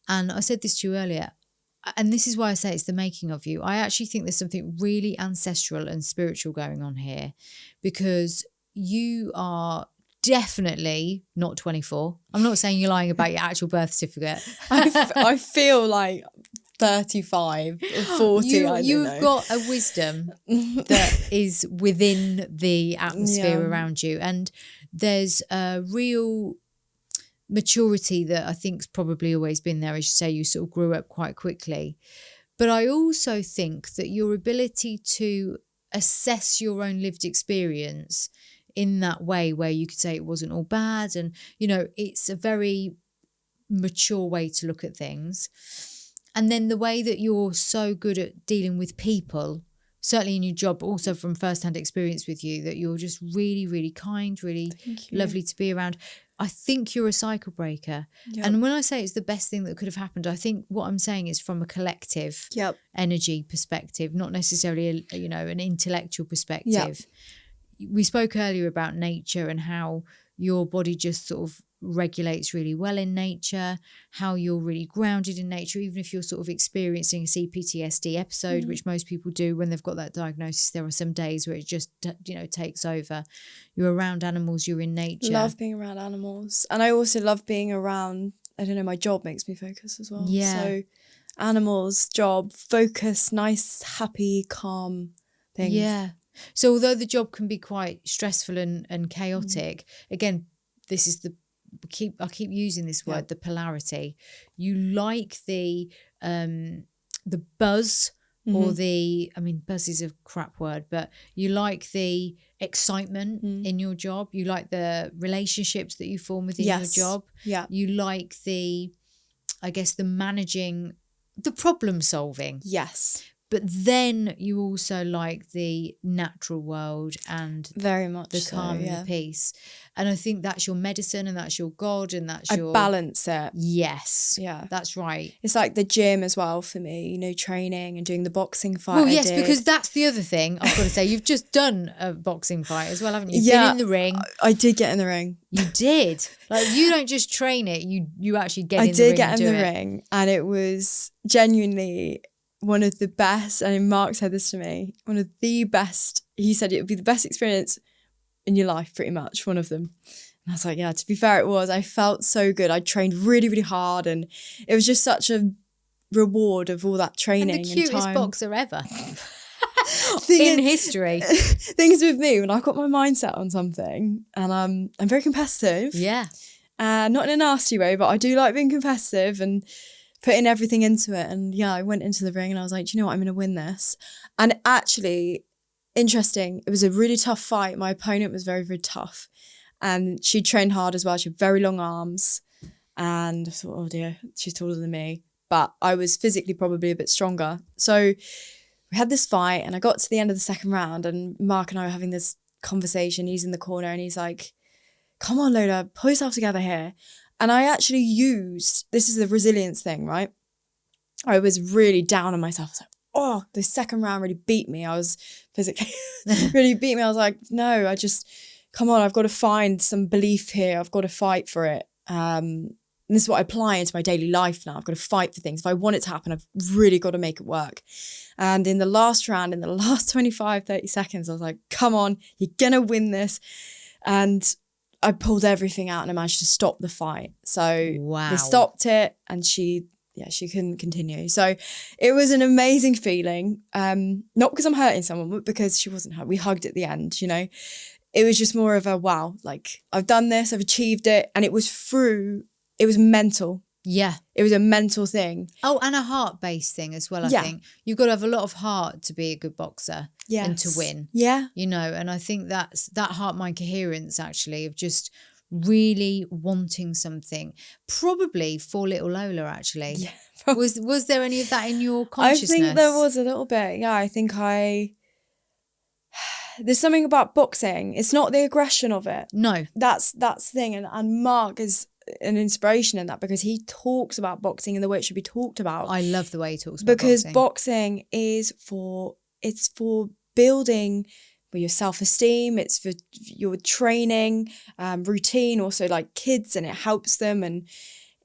S1: And I said this to you earlier, and this is why I say it's the making of you. I actually think there's something really ancestral and spiritual going on here, because you are definitely not 24. I'm not saying you're lying about your actual birth certificate.
S2: I feel like 35 or 40.
S1: You've got a wisdom that is within the atmosphere around you, and there's a real maturity that I think's probably always been there. As you say, you sort of grew up quite quickly. But I also think that your ability to assess your own lived experience in that way, where you could say it wasn't all bad, and it's a very mature way to look at things. And then the way that you're so good at dealing with people, certainly in your job, but also from first-hand experience with you, that you're just really, really kind, really lovely to be around. I think you're a cycle breaker. Yep. And when I say it's the best thing that could have happened, I think what I'm saying is from a collective energy perspective, not necessarily an intellectual perspective. Yep. We spoke earlier about nature and how your body just sort of regulates really well in nature, how you're really grounded in nature, even if you're sort of experiencing a CPTSD episode, which most people do when they've got that diagnosis. There are some days where it just, takes over. You're around animals, you're in nature.
S2: Love being around animals. And I also love being around, my job makes me focus as well.
S1: Yeah.
S2: So animals, job, focus, nice, happy, calm things.
S1: Yeah. So although the job can be quite stressful and chaotic, again, this is I keep using this word, the polarity. You like the buzz or buzz is a crap word, but you like the excitement in your job. You like the relationships that you form within your job.
S2: Yeah.
S1: You like the managing, the problem solving.
S2: Yes.
S1: But then you also like the natural world and
S2: very much
S1: the calm and the peace. And I think that's your medicine and that's your God and that's your...
S2: I balance it.
S1: Yes.
S2: Yeah.
S1: That's right.
S2: It's like the gym as well for me, training and doing the boxing fight.
S1: Well, yes, because that's the other thing I've got to say. You've just done a boxing fight as well, haven't you? You've been in the ring.
S2: I did get in the ring.
S1: You did. Like, you don't just train it, you actually get in the ring.
S2: I did get in the ring, and it was genuinely... one of the best, and Mark said this to me, one of the best, he said it would be the best experience in your life, pretty much, one of them. And I was like, yeah, to be fair, it was. I felt so good. I trained really, really hard, and it was just such a reward of all that training and
S1: the cutest
S2: time.
S1: Boxer ever in history.
S2: Things with me, when I've got my mindset on something, and I'm very competitive.
S1: Yeah.
S2: Not in a nasty way, but I do like being competitive and putting everything into it. And I went into the ring and I was like, do you know what? I'm going to win this. And actually, interesting, it was a really tough fight. My opponent was very, very tough. And she trained hard as well. She had very long arms. And I thought, oh dear, she's taller than me. But I was physically probably a bit stronger. So we had this fight and I got to the end of the second round and Mark and I were having this conversation. He's in the corner and he's like, come on, Lola, pull yourself together here. And I actually used, this is the resilience thing, right? I was really down on myself. I was like, oh, the second round really beat me. I was physically really beat me. I was like, no, come on, I've got to find some belief here. I've got to fight for it. And this is what I apply into my daily life now. I've got to fight for things. If I want it to happen, I've really got to make it work. And in the last round, in the last 25, 30 seconds, I was like, come on, you're going to win this. And I pulled everything out and I managed to stop the fight. So they stopped it and she couldn't continue. So it was an amazing feeling. Not because I'm hurting someone, but because she wasn't hurt. We hugged at the end, It was just more of a wow, like I've done this, I've achieved it. And it was mental.
S1: Yeah.
S2: It was a mental thing.
S1: Oh, and a heart-based thing as well, I think. You've got to have a lot of heart to be a good boxer and to win.
S2: Yeah.
S1: And I think that's that heart-mind coherence, actually, of just really wanting something. Probably for little Lola, actually. Yeah. Was there any of that in your consciousness?
S2: I think there was a little bit. Yeah, I think there's something about boxing. It's not the aggression of it.
S1: No.
S2: That's the thing. And Mark is an inspiration in that because he talks about boxing in the way it should be talked about.
S1: I love the way he talks about
S2: because
S1: boxing.
S2: Boxing is for building your self-esteem, it's for your training, routine, also like kids, and it helps them and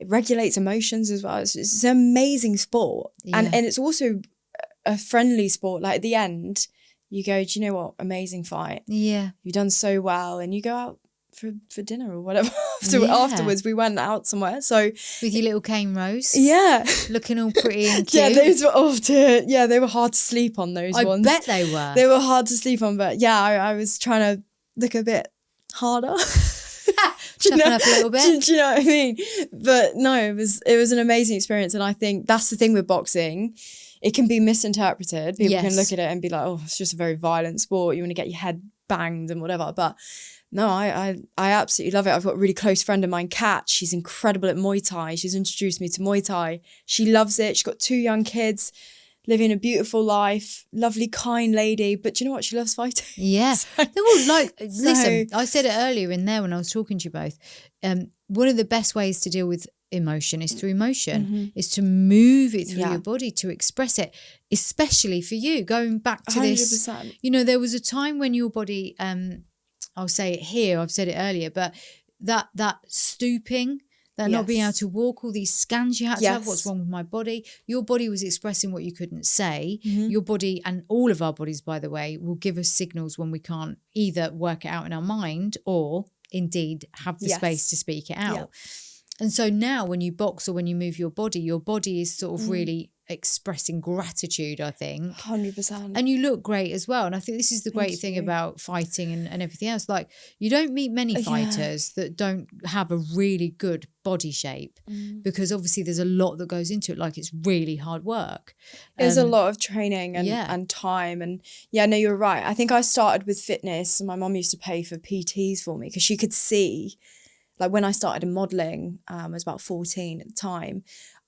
S2: it regulates emotions as well. It's an amazing sport. Yeah. And it's also a friendly sport. Like at the end, you go, do you know what? Amazing fight.
S1: Yeah.
S2: You've done so well. And you go out for dinner or whatever.
S1: Yeah.
S2: Afterwards, we went out somewhere. So
S1: with your little cane rose.
S2: yeah,
S1: Looking all pretty and cute.
S2: yeah, those were they were hard to sleep on, those ones.
S1: I bet they were.
S2: They were hard to sleep on, but yeah, I was trying to look a bit harder.
S1: Toughen up a little bit.
S2: Do you know what I mean? But no, it was an amazing experience, and I think that's the thing with boxing. It can be misinterpreted. People can look at it and be like, "Oh, it's just a very violent sport. You want to get your head banged and whatever." But no, I absolutely love it. I've got a really close friend of mine, Kat. She's incredible at Muay Thai. She's introduced me to Muay Thai. She loves it. She's got 2 young kids, living a beautiful life, lovely, kind lady. But do you know what? She loves fighting.
S1: Yeah. Listen, I said it earlier in there when I was talking to you both. One of the best ways to deal with emotion is through motion, is to move it through your body, to express it, especially for you. Going back to
S2: 100%.
S1: this, there was a time when your body, I'll say it here, I've said it earlier, but that stooping, that not being able to walk, all these scans you had to have, what's wrong with my body? Your body was expressing what you couldn't say. Your body, and all of our bodies, by the way, will give us signals when we can't either work it out in our mind or indeed have the space to speak it out. And so now when you box or when you move your body is sort of really expressing gratitude, I think.
S2: 100%.
S1: And you look great as well. And I think this is the great thing about fighting and everything else. Like, you don't meet many fighters that don't have a really good body shape, because obviously there's a lot that goes into it. Like, it's really hard work.
S2: There's a lot of training and time. And yeah, no, you're right. I think I started with fitness, and my mum used to pay for PTs for me because she could see, like, when I started in modelling, I was about 14 at the time,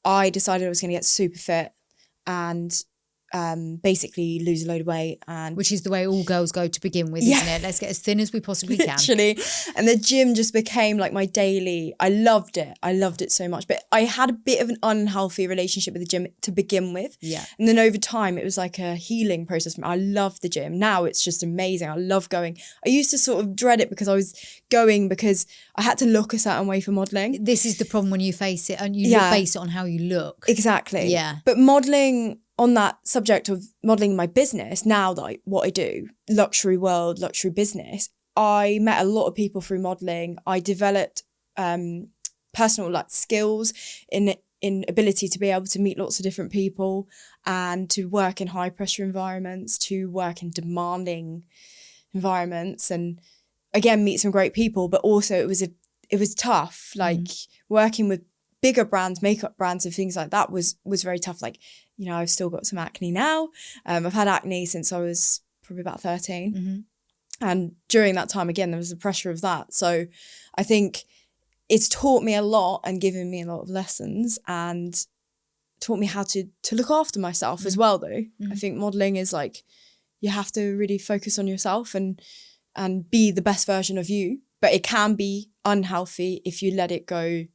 S2: I decided I was going to get super fit and basically lose a load of weight.
S1: Which is the way all girls go to begin with, isn't it? Let's get as thin as we possibly can.
S2: Literally. And the gym just became like my daily, I loved it so much. But I had a bit of an unhealthy relationship with the gym to begin with.
S1: Yeah.
S2: And then over time, it was like a healing process for me. I loved the gym. Now it's just amazing. I love going. I used to sort of dread it because I was going because I had to look a certain way for modelling.
S1: This is the problem when you face it and you base it on how you look.
S2: Exactly.
S1: Yeah.
S2: But modelling, on that subject of modelling my business, now that what I do, luxury world, luxury business, I met a lot of people through modelling. I developed personal skills in ability to be able to meet lots of different people and to work in high pressure environments, to work in demanding environments, and again meet some great people. But also it was tough. Working with bigger brands, makeup brands and things like that was very tough. I've still got some acne now. I've had acne since I was probably about 13. And during that time, again, there was the pressure of that. So I think it's taught me a lot and given me a lot of lessons and taught me how to look after myself as well, though. I think modelling is you have to really focus on yourself and be the best version of you. But it can be unhealthy if you let it go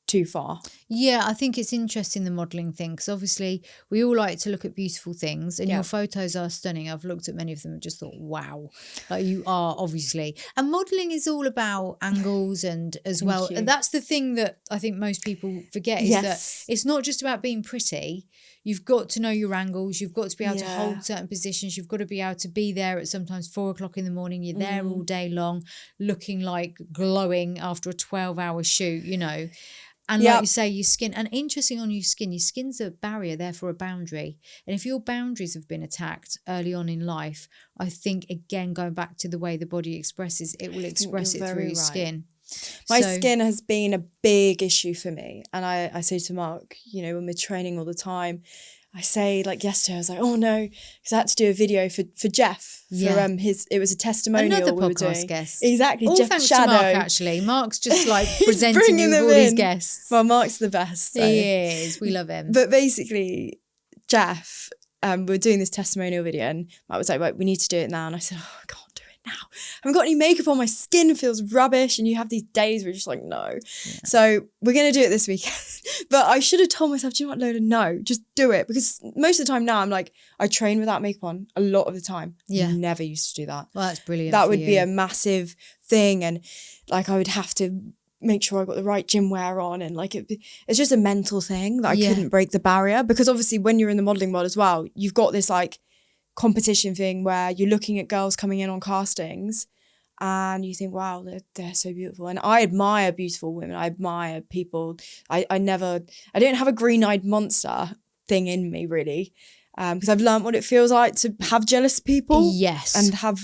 S2: too far.
S1: Yeah, I think it's interesting, the modelling thing, because obviously we all like to look at beautiful things, and your photos are stunning. I've looked at many of them and just thought, wow, you are obviously. And modelling is all about angles and as well. And that's the thing that I think most people forget is that it's not just about being pretty. You've got to know your angles. You've got to be able to hold certain positions. You've got to be able to be there at sometimes 4 o'clock in the morning. You're there all day long, looking like glowing after a 12-hour shoot, And like you say, your skin, and interesting on your skin's a barrier, therefore a boundary. And if your boundaries have been attacked early on in life, I think, again, going back to the way the body expresses, it will express it through your skin.
S2: My skin has been a big issue for me. And I say to Mark, when we're training all the time, I say, yesterday, I was like, oh no, because I had to do a video for Jeff. For it was a testimonial.
S1: Another
S2: we were
S1: podcast
S2: doing.
S1: guest.
S2: Exactly.
S1: All
S2: Jeff
S1: thanks
S2: Shadow.
S1: to Mark, actually. Mark's just presenting you with all these guests.
S2: Well, Mark's the best. So.
S1: He is. We love him.
S2: But basically, Jeff, we were doing this testimonial video, and Mark was like, right, we need to do it now. And I said, oh, I can't do it now. I haven't got any makeup on. My skin feels rubbish. And you have these days where you're just no. Yeah. So we're going to do it this weekend. But I should have told myself, do you know what, Lola? No, just do it. Because most of the time now I'm I train without makeup on a lot of the time. Yeah. Never used to do that.
S1: Well, that's brilliant.
S2: That would be a massive thing. And I would have to make sure I got the right gym wear on. And it's just a mental thing that I couldn't break the barrier. Because obviously when you're in the modelling world as well, you've got this competition thing where you're looking at girls coming in on castings and you think, wow, they're so beautiful. And I admire beautiful women. I admire people. I don't have a green-eyed monster thing in me, really, because I've learned what it feels like to have jealous people.
S1: Yes.
S2: And have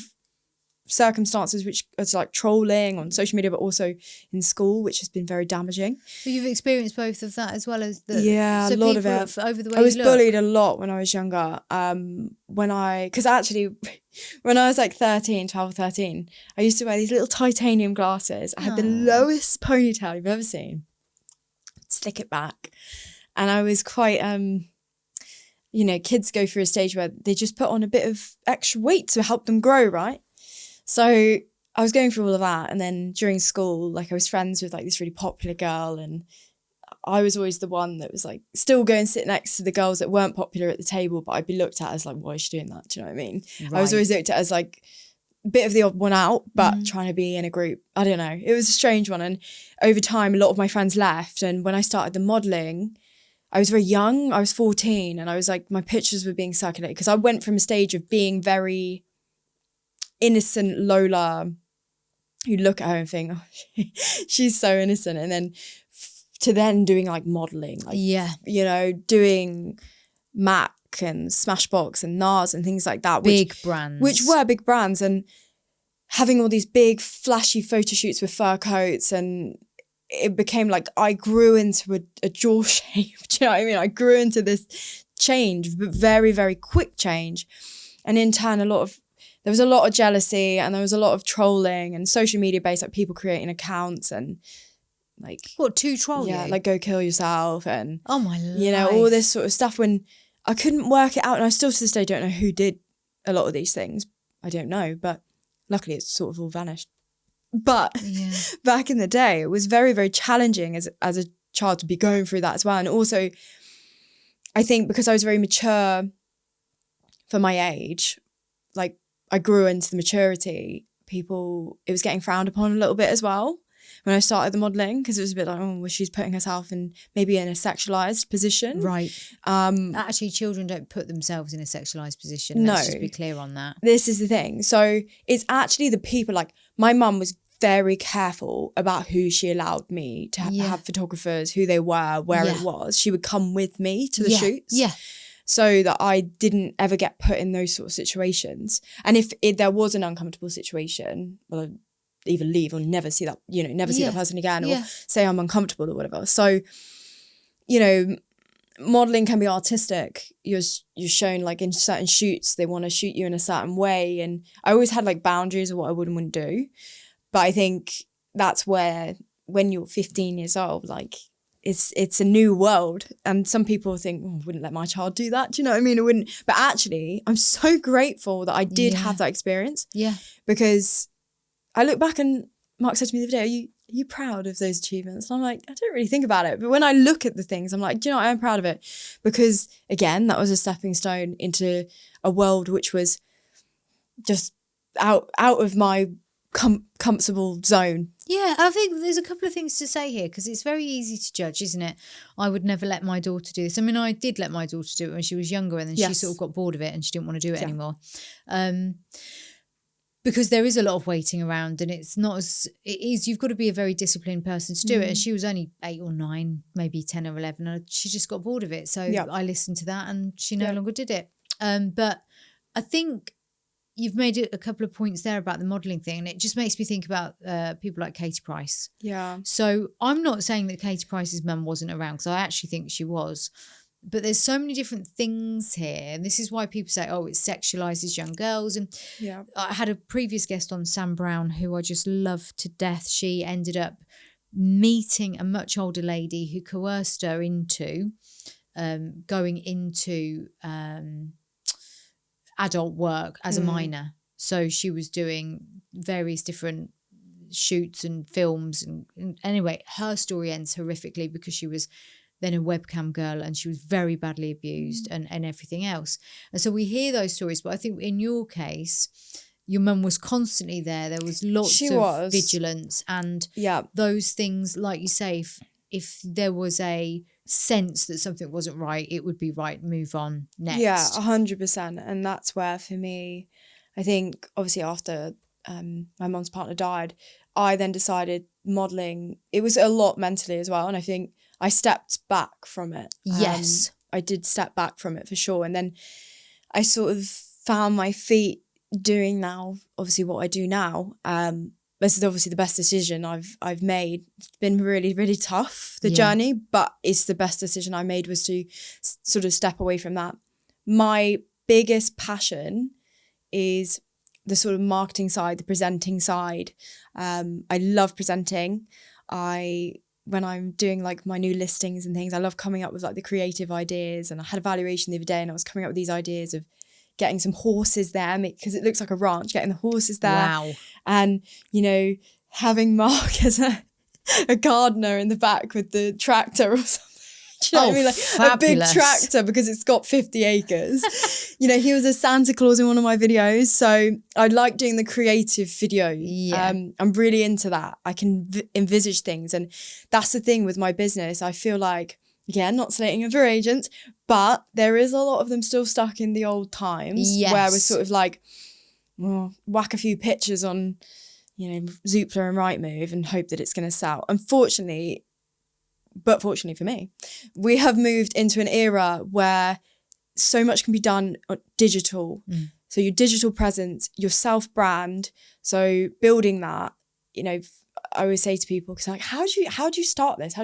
S2: circumstances which it's like trolling on social media, but also in school, which has been very damaging.
S1: So you've experienced both of that as well as the
S2: a lot of it.
S1: Over the way
S2: I was
S1: you look.
S2: bullied a lot when I was younger. Because actually when I was like 12 or 13, I used to wear these little titanium glasses. I had the lowest ponytail you've ever seen. Slick it back. And I was quite kids go through a stage where they just put on a bit of extra weight to help them grow, right? So I was going through all of that, and then during school, like I was friends with like this really popular girl, and I was always the one that was like still go and sit next to the girls that weren't popular at the table, but I'd be looked at as like, why is she doing that? Do you know what I mean? Right. I was always looked at as like a bit of the odd one out, but trying to be in a group. I don't know. It was a strange one. And over time, a lot of my friends left. And when I started the modelling, I was very young. I was 14, and I was like, my pictures were being circulated because I went from a stage of being very innocent Lola, you look at her and think, oh, she's so innocent, and then to then doing like modelling, like doing MAC and Smashbox and NARS and things like that,
S1: big brands,
S2: which were big brands, and having all these big flashy photo shoots with fur coats, and it became like I grew into a jaw shape. Do you know what I mean? I grew into this change, but very, very quick change, and in turn there was a lot of jealousy, and there was a lot of trolling and social media based, like people creating accounts and like
S1: what to troll you?
S2: Like go kill yourself and
S1: oh my life.
S2: All this sort of stuff, when I couldn't work it out, and I still to this day don't know who did a lot of these things. I don't know, but luckily it's sort of all vanished. But back in the day, it was very, very challenging as a child to be going through that as well. And also, I think because I was very mature for my age, like I grew into the maturity, it was getting frowned upon a little bit as well when I started the modelling, because it was a bit like, oh, well, she's putting herself in maybe in a sexualised position.
S1: Right. Actually, children don't put themselves in a sexualised position. Let's just be clear on that.
S2: This is the thing. So it's actually the people, like my mum was very careful about who she allowed me to have photographers, who they were, where it was. She would come with me to the shoots. Yeah. So that I didn't ever get put in those sort of situations. And if there was an uncomfortable situation, well, I'd either leave or never see that, see that person again, or say I'm uncomfortable or whatever. So, modelling can be artistic. You're shown like in certain shoots, they want to shoot you in a certain way. And I always had like boundaries of what I would and wouldn't do. But I think that's where, when you're 15 years old, like, it's a new world, and some people think, oh, I wouldn't let my child do that. Do you know what I mean? I wouldn't. But actually, I'm so grateful that I did have that experience. Yeah. Because I look back, and Mark said to me the other day, are you proud of those achievements? And I'm like, I don't really think about it. But when I look at the things, I'm like, do you know what? I'm proud of it. Because again, that was a stepping stone into a world which was just out of my comfortable zone.
S1: Yeah, I think there's a couple of things to say here, because it's very easy to judge, isn't it? I would never let my daughter do this. I mean, I did let my daughter do it when she was younger, and then she sort of got bored of it and she didn't want to do it anymore. Because there is a lot of waiting around, and it's not as it is. You've got to be a very disciplined person to do it. And she was only 8 or 9, maybe 10 or 11, and she just got bored of it. So I listened to that, and she no longer did it. But I think you've made a couple of points there about the modelling thing, and it just makes me think about people like Katie Price. Yeah. So I'm not saying that Katie Price's mum wasn't around, because I actually think she was. But there's so many different things here. And this is why people say, oh, it sexualises young girls. And I had a previous guest on, Sam Brown, who I just love to death. She ended up meeting a much older lady who coerced her into going into adult work as a minor. So she was doing various different shoots and films. And anyway, her story ends horrifically, because she was then a webcam girl, and she was very badly abused and everything else. And so we hear those stories, but I think in your case, your mum was constantly there. There was lots of vigilance, and those things, like you say, if there was a sense that something wasn't right, it would be right, move on next.
S2: Yeah, 100%. And that's where, for me, I think obviously after my mum's partner died, I then decided modelling, it was a lot mentally as well. And I think I stepped back from it.
S1: Yes.
S2: I did step back from it for sure. And then I sort of found my feet doing now, obviously what I do now. This is obviously the best decision I've made. It's been really, really tough, the journey, but it's the best decision I made was to sort of step away from that. My biggest passion is the sort of marketing side, the presenting side. I love presenting. When I'm doing like my new listings and things, I love coming up with like the creative ideas. And I had a valuation the other day and I was coming up with these ideas of getting some horses there because it looks like a ranch, getting the horses there.
S1: Wow.
S2: And, you know, having Mark as a gardener in the back with the tractor or something. Do you know what I mean? Like
S1: fabulous.
S2: a big tractor because it's got 50 acres. You know, he was a Santa Claus in one of my videos. So I like doing the creative videos.
S1: Yeah.
S2: I'm really into that. I can envisage things. And that's the thing with my business. I feel like, again, not slating other agents, but there is a lot of them still stuck in the old times where we're sort of like, well, whack a few pictures on, you know, Zoopla and Rightmove and hope that it's going to sell. Unfortunately, but fortunately for me, we have moved into an era where so much can be done digital. So your digital presence, your self-brand. So building that, you know, I always say to people, because like, how do you start this?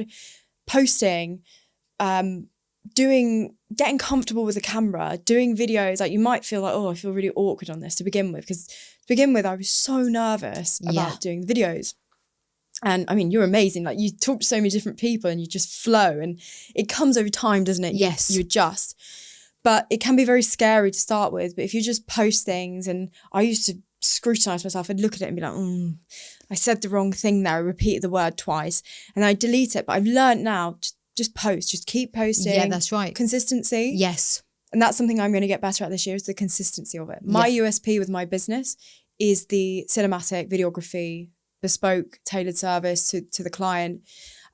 S2: Posting, getting comfortable with the camera, doing videos. Like you might feel like, oh, I feel really awkward on this to begin with, because to begin with, I was so nervous about doing the videos. And I mean, you're amazing. Like you talk to so many different people and you just flow and it comes over time, doesn't it?
S1: Yes.
S2: You adjust. But it can be very scary to start with. But if you just post things, and I used to scrutinize myself, I'd look at it and be like, I said the wrong thing there. I repeated the word twice and I delete it. But I've learned now, just post, just keep posting.
S1: Yeah, that's right.
S2: Consistency.
S1: Yes.
S2: And that's something I'm going to get better at this year, is the consistency of it. My USP with my business is the cinematic videography, bespoke, tailored service to the client,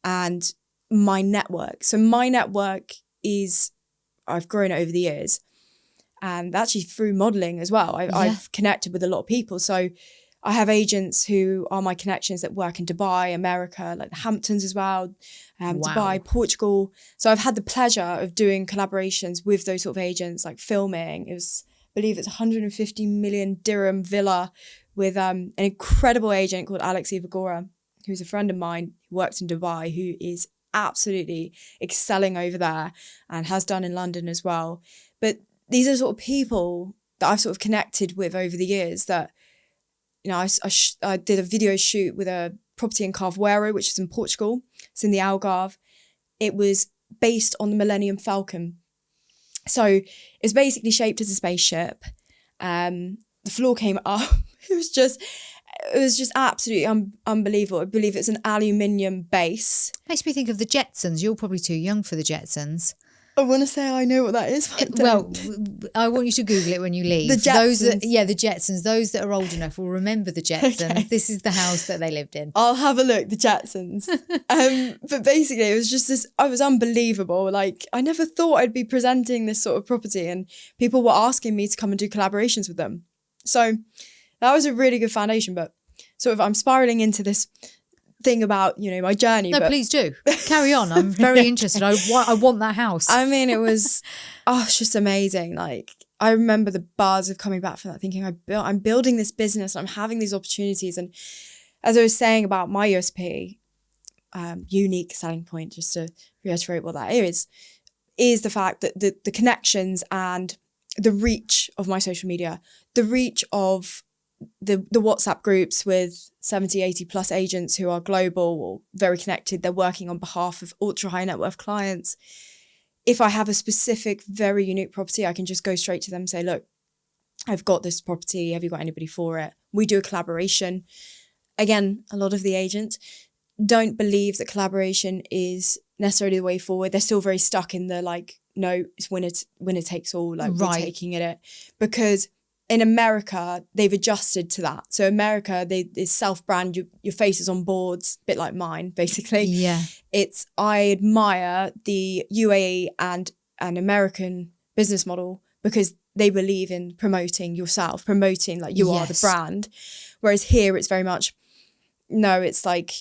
S2: and my network. So my network is, I've grown it over the years, and actually through modelling as well. I've connected with a lot of people. So I have agents who are my connections that work in Dubai, America, like the Hamptons as well, Dubai, Portugal. So I've had the pleasure of doing collaborations with those sort of agents, like filming. I believe it's 150 million dirham villa with an incredible agent called Alex Ivagora, who's a friend of mine who works in Dubai, who is absolutely excelling over there and has done in London as well. But these are sort of people that I've sort of connected with over the years that, you know, I did a video shoot with a property in Carvoeiro, which is in Portugal. It's in the Algarve. It was based on the Millennium Falcon. So it's basically shaped as a spaceship. The floor came up. It was just absolutely unbelievable. I believe it's an aluminium base.
S1: Makes me think of the Jetsons. You're probably too young for the Jetsons.
S2: I want to say I know what that is.
S1: Well, I want you to Google it when you leave.
S2: The Jetsons.
S1: The Jetsons. Those that are old enough will remember the Jetsons. Okay. This is the house that they lived in.
S2: I'll have a look, the Jetsons. But basically, it was just this, I was unbelievable. Like, I never thought I'd be presenting this sort of property, and people were asking me to come and do collaborations with them. So that was a really good foundation, but sort of I'm spiraling into this thing about, you know, my journey.
S1: No, please do. Carry on. I'm very interested. I want that house.
S2: I mean, it was, it's just amazing. Like, I remember the buzz of coming back from that, thinking I'm building this business, I'm having these opportunities. And as I was saying about my USP, unique selling point, just to reiterate what that is the fact that the connections and the reach of my social media, the reach of the WhatsApp groups with 70, 80 plus agents who are global or very connected. They're working on behalf of ultra high net worth clients. If I have a specific, very unique property, I can just go straight to them and say, look, I've got this property. Have you got anybody for it? We do a collaboration. Again, a lot of the agents don't believe that collaboration is necessarily the way forward. They're still very stuck in the like, no, it's winner takes all. Like we're taking it. Because in America, they've adjusted to that. So America, they self-brand, your face is on boards, a bit like mine, basically.
S1: Yeah.
S2: I admire the UAE and American business model because they believe in promoting yourself, promoting like you are the brand. Whereas here it's very much, no, it's like,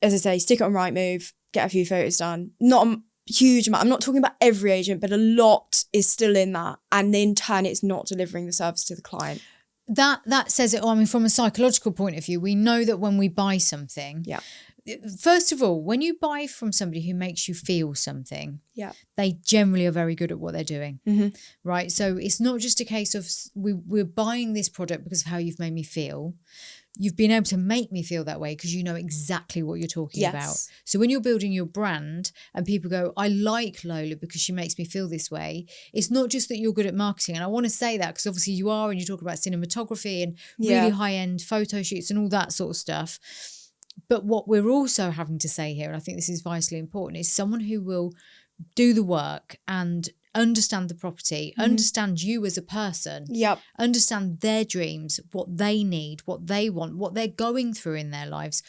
S2: as I say, stick it on Rightmove, get a few photos done. Not a huge amount. I'm not talking about every agent, but a lot is still in that. And in turn, it's not delivering the service to the client.
S1: That says it all. I mean, from a psychological point of view, we know that when we buy something, first of all, when you buy from somebody who makes you feel something, they generally are very good at what they're doing, right? So it's not just a case of we're buying this product because of how you've made me feel. You've been able to make me feel that way because you know exactly what you're talking about. So when you're building your brand and people go, I like Lola because she makes me feel this way, it's not just that you're good at marketing. And I want to say that because obviously you are, and you talk about cinematography and really high-end photo shoots and all that sort of stuff. But what we're also having to say here, and I think this is vitally important, is someone who will do the work and understand the property, understand you as a person, understand their dreams, what they need, what they want, what they're going through in their lives.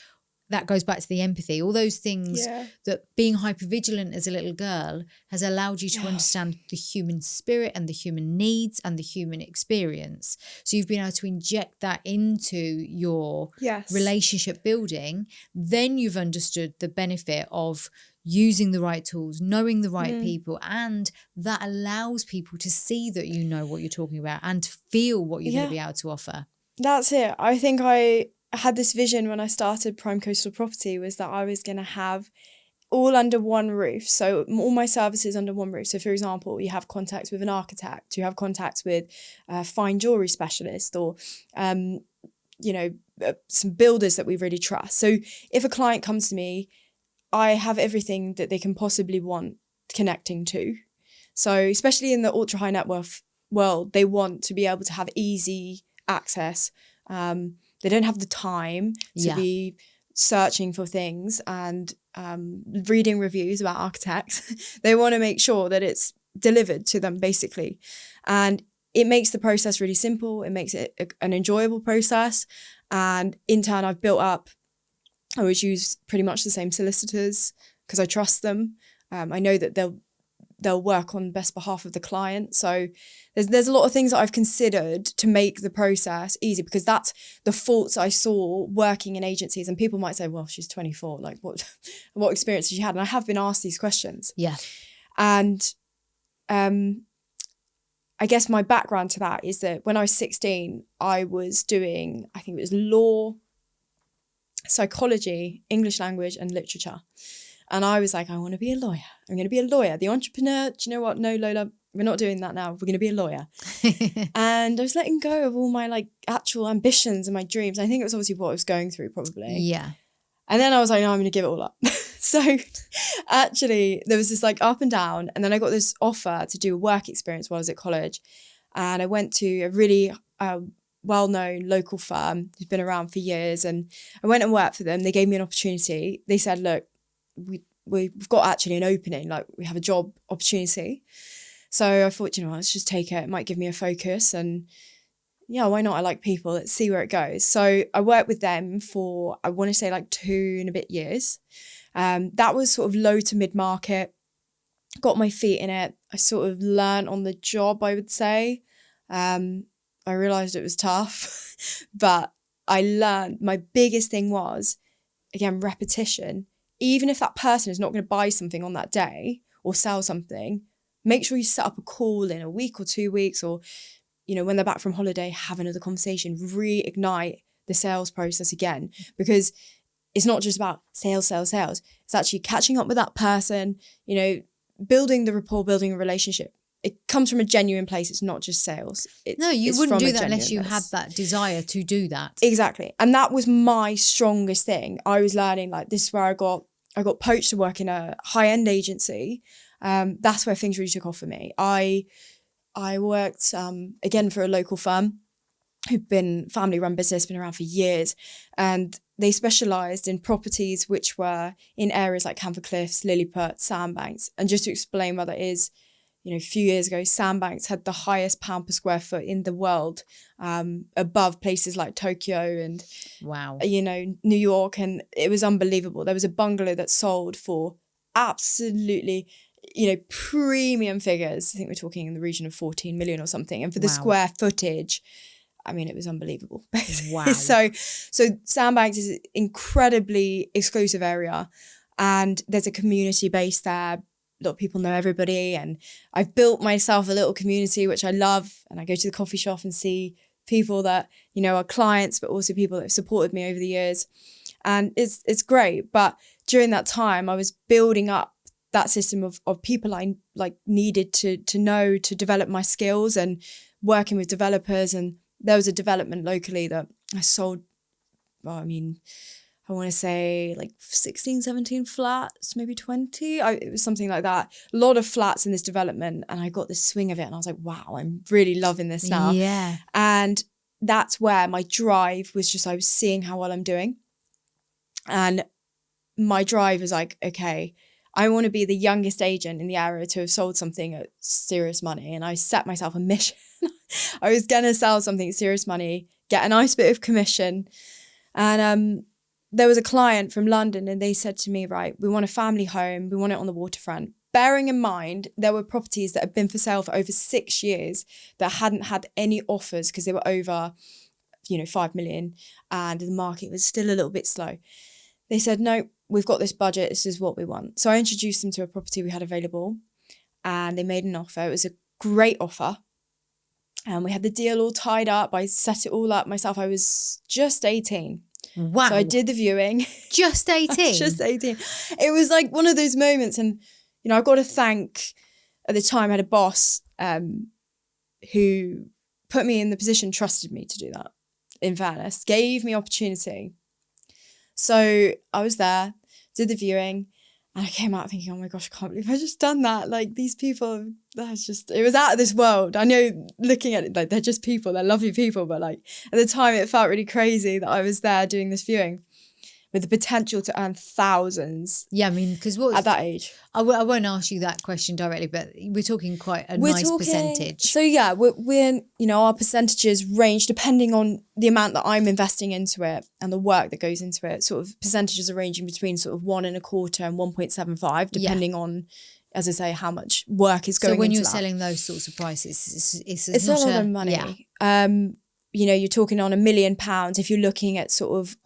S1: That goes back to the empathy, all those things that being hypervigilant as a little girl has allowed you to understand the human spirit and the human needs and the human experience. So you've been able to inject that into your relationship building. Then you've understood the benefit of using the right tools, knowing the right people, and that allows people to see that you know what you're talking about and to feel what you're going to be able to offer.
S2: That's it. I think I had this vision when I started Prime Coastal Property, was that I was going to have all under one roof. So all my services under one roof. So for example, you have contacts with an architect, you have contacts with a fine jewelry specialist, or some builders that we really trust. So if a client comes to me, I have everything that they can possibly want connecting to. So especially in the ultra high net worth world, they want to be able to have easy access. They don't have the time to be searching for things and reading reviews about architects. They want to make sure that it's delivered to them, basically. And it makes the process really simple. It makes it an enjoyable process. And in turn, I've built up, I always use pretty much the same solicitors because I trust them. I know that they'll work on best behalf of the client. So there's a lot of things that I've considered to make the process easy, because that's the faults I saw working in agencies. And people might say, well, she's 24, like what experience has she had? And I have been asked these questions.
S1: Yeah.
S2: And I guess my background to that is that when I was 16, I was doing, I think it was law, psychology, English language and literature. And I was like, I want to be a lawyer. I'm going to be a lawyer. The entrepreneur, do you know what? No, Lola, we're not doing that now. We're going to be a lawyer. And I was letting go of all my like actual ambitions and my dreams. I think it was obviously what I was going through probably.
S1: Yeah.
S2: And then I was like, no, I'm going to give it all up. So actually there was this like up and down. And then I got this offer to do a work experience while I was at college. And I went to a really well-known local firm who's been around for years. And I went and worked for them. They gave me an opportunity. They said, look, we've got actually an opening, like we have a job opportunity. So I thought, let's just take it. It might give me a focus, and why not? I like people. Let's see where it goes. So I worked with them for, I want to say like 2 and a bit years. That was sort of low to mid-market. Got my feet in it. I sort of learned on the job, I would say. I realised it was tough, but I learned. My biggest thing was, again, repetition. Even if that person is not going to buy something on that day or sell something, make sure you set up a call in a week or 2 weeks, or, when they're back from holiday, have another conversation, reignite the sales process again, because it's not just about sales. It's actually catching up with that person, building the rapport, building a relationship. It comes from a genuine place. It's not just sales.
S1: You wouldn't do that unless you had that desire to do that.
S2: Exactly. And that was my strongest thing. I was learning, like, this is where I got poached to work in a high-end agency. That's where things really took off for me. I worked, again, for a local firm who've been family-run business, been around for years. And they specialised in properties which were in areas like Camphor Cliffs, Lilliput, Sandbanks. And just to explain what that is, a few years ago, Sandbanks had the highest pound per square foot in the world, above places like Tokyo and, New York. And it was unbelievable. There was a bungalow that sold for absolutely premium figures. I think we're talking in the region of 14 million or something. And for the
S1: Wow.
S2: square footage, I mean, it was unbelievable.
S1: Wow.
S2: So Sandbanks is an incredibly exclusive area, and there's a community base there. A lot of people know everybody, and I've built myself a little community, which I love. And I go to the coffee shop and see people that, are clients, but also people that have supported me over the years. And it's great. But during that time, I was building up that system of people I needed to know to develop my skills, and working with developers. And there was a development locally that I sold, I want to say 16, 17 flats, maybe 20. It was something like that. A lot of flats in this development. And I got the swing of it. And I was like, wow, I'm really loving this now.
S1: Yeah.
S2: And that's where my drive was just, I was seeing how well I'm doing. And my drive was like, okay, I want to be the youngest agent in the area to have sold something at serious money. And I set myself a mission. I was going to sell something at serious money, get a nice bit of commission. And there was a client from London, and they said to me, right, we want a family home. We want it on the waterfront. Bearing in mind, there were properties that had been for sale for over 6 years that hadn't had any offers because they were over, 5 million, and the market was still a little bit slow. They said, no, we've got this budget. This is what we want. So I introduced them to a property we had available, and they made an offer. It was a great offer. And we had the deal all tied up. I set it all up myself. I was just 18.
S1: Wow.
S2: So I did the viewing.
S1: Just 18?
S2: Just 18. It was like one of those moments. And, I've got to thank, at the time I had a boss who put me in the position, trusted me to do that, in fairness, gave me opportunity. So I was there, did the viewing, and I came out thinking, oh my gosh, I can't believe I just done that. Like, these people, it was out of this world. I know, looking at it, they're just people, they're lovely people, but at the time it felt really crazy that I was there doing this viewing with the potential to earn thousands.
S1: Yeah, because
S2: at that age.
S1: I won't ask you that question directly, but we're talking quite a nice percentage.
S2: So yeah, we're our percentages range depending on the amount that I'm investing into it and the work that goes into it. Sort of percentages are ranging between sort of 1.25% and 1.75%, depending on, as I say, how much work is going into that. So when
S1: you're selling those sorts of prices,
S2: it's not a lot of money.
S1: Yeah.
S2: You're talking on £1 million. If you're looking at sort of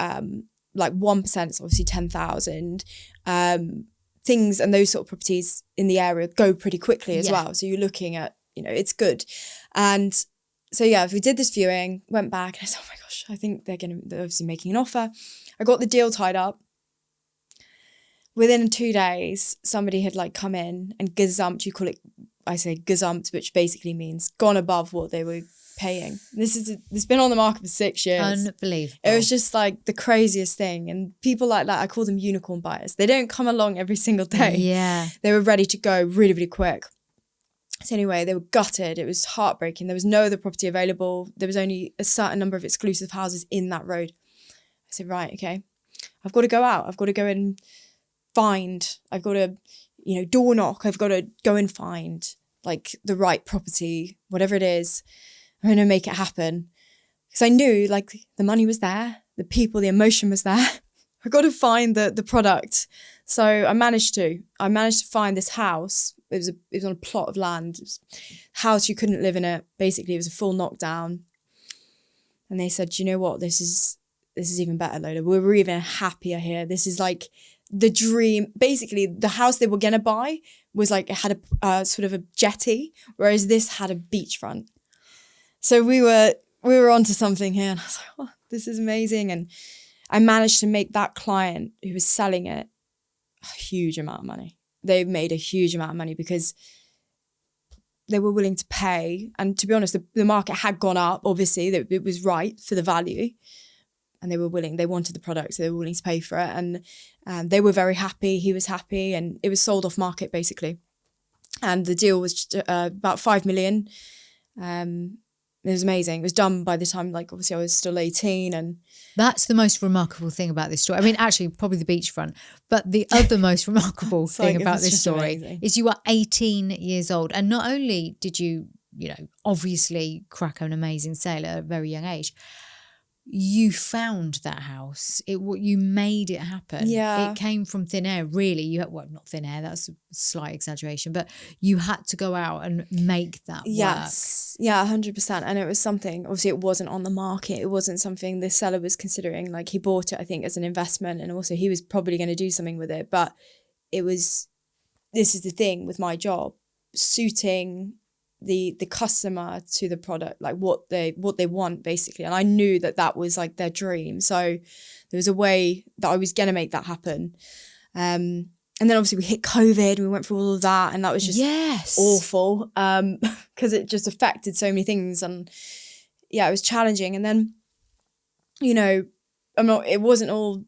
S2: 1%, it's obviously 10,000. Things and those sort of properties in the area go pretty quickly as well. So you're looking at, it's good. And so yeah, we did this viewing, went back, and I said, oh my gosh, I think they're obviously making an offer. I got the deal tied up. Within 2 days, somebody had come in and gazumped, I say gazumped, which basically means gone above what they were paying. It's been on the market for 6 years.
S1: Unbelievable.
S2: It was just the craziest thing. And people like that, I call them unicorn buyers. They don't come along every single day.
S1: Yeah.
S2: They were ready to go really, really quick. So anyway, they were gutted. It was heartbreaking. There was no other property available. There was only a certain number of exclusive houses in that road. I said, right, okay, I've got to go out. I've got to go and find. I've got to, door knock. I've got to go and find the right property, whatever it is. I'm going to make it happen. Because I knew the money was there, the people, the emotion was there. I got to find the product. So I managed to find this house. It was on a plot of land. It was a house, you couldn't live in it. Basically, it was a full knockdown. And they said, you know what, this is even better, Lola. We're even happier here. This is the dream. Basically, the house they were going to buy was it had a sort of a jetty, whereas this had a beachfront. So we were onto something here, and I was like, oh, this is amazing. And I managed to make that client who was selling it a huge amount of money. They made a huge amount of money because they were willing to pay. And to be honest, the market had gone up, obviously. It was right for the value. And they wanted the product, so they were willing to pay for it. And they were very happy. He was happy. And it was sold off market, basically. And the deal was just, about 5 million. It was amazing. It was done by the time, obviously I was still 18. And
S1: that's the most remarkable thing about this story. I mean, actually, probably the beachfront. But the other most remarkable thing about this story is you were 18 years old. And not only did you, obviously crack an amazing sale at a very young age, you found that house. You made it happen.
S2: Yeah.
S1: It came from thin air, really. Well, not thin air, that's a slight exaggeration, but you had to go out and make that
S2: Yes.
S1: work.
S2: Yeah, 100%. And it was something, obviously it wasn't on the market. It wasn't something the seller was considering. Like, he bought it, I think, as an investment, and also he was probably going to do something with it. But this is the thing with my job, suiting the customer to the product, like what they want, basically. And I knew that was like their dream. So there was a way that I was going to make that happen. And then obviously we hit COVID and we went through all of that, and that was just awful, because it just affected so many things. And yeah, it was challenging. And then, you know, it wasn't all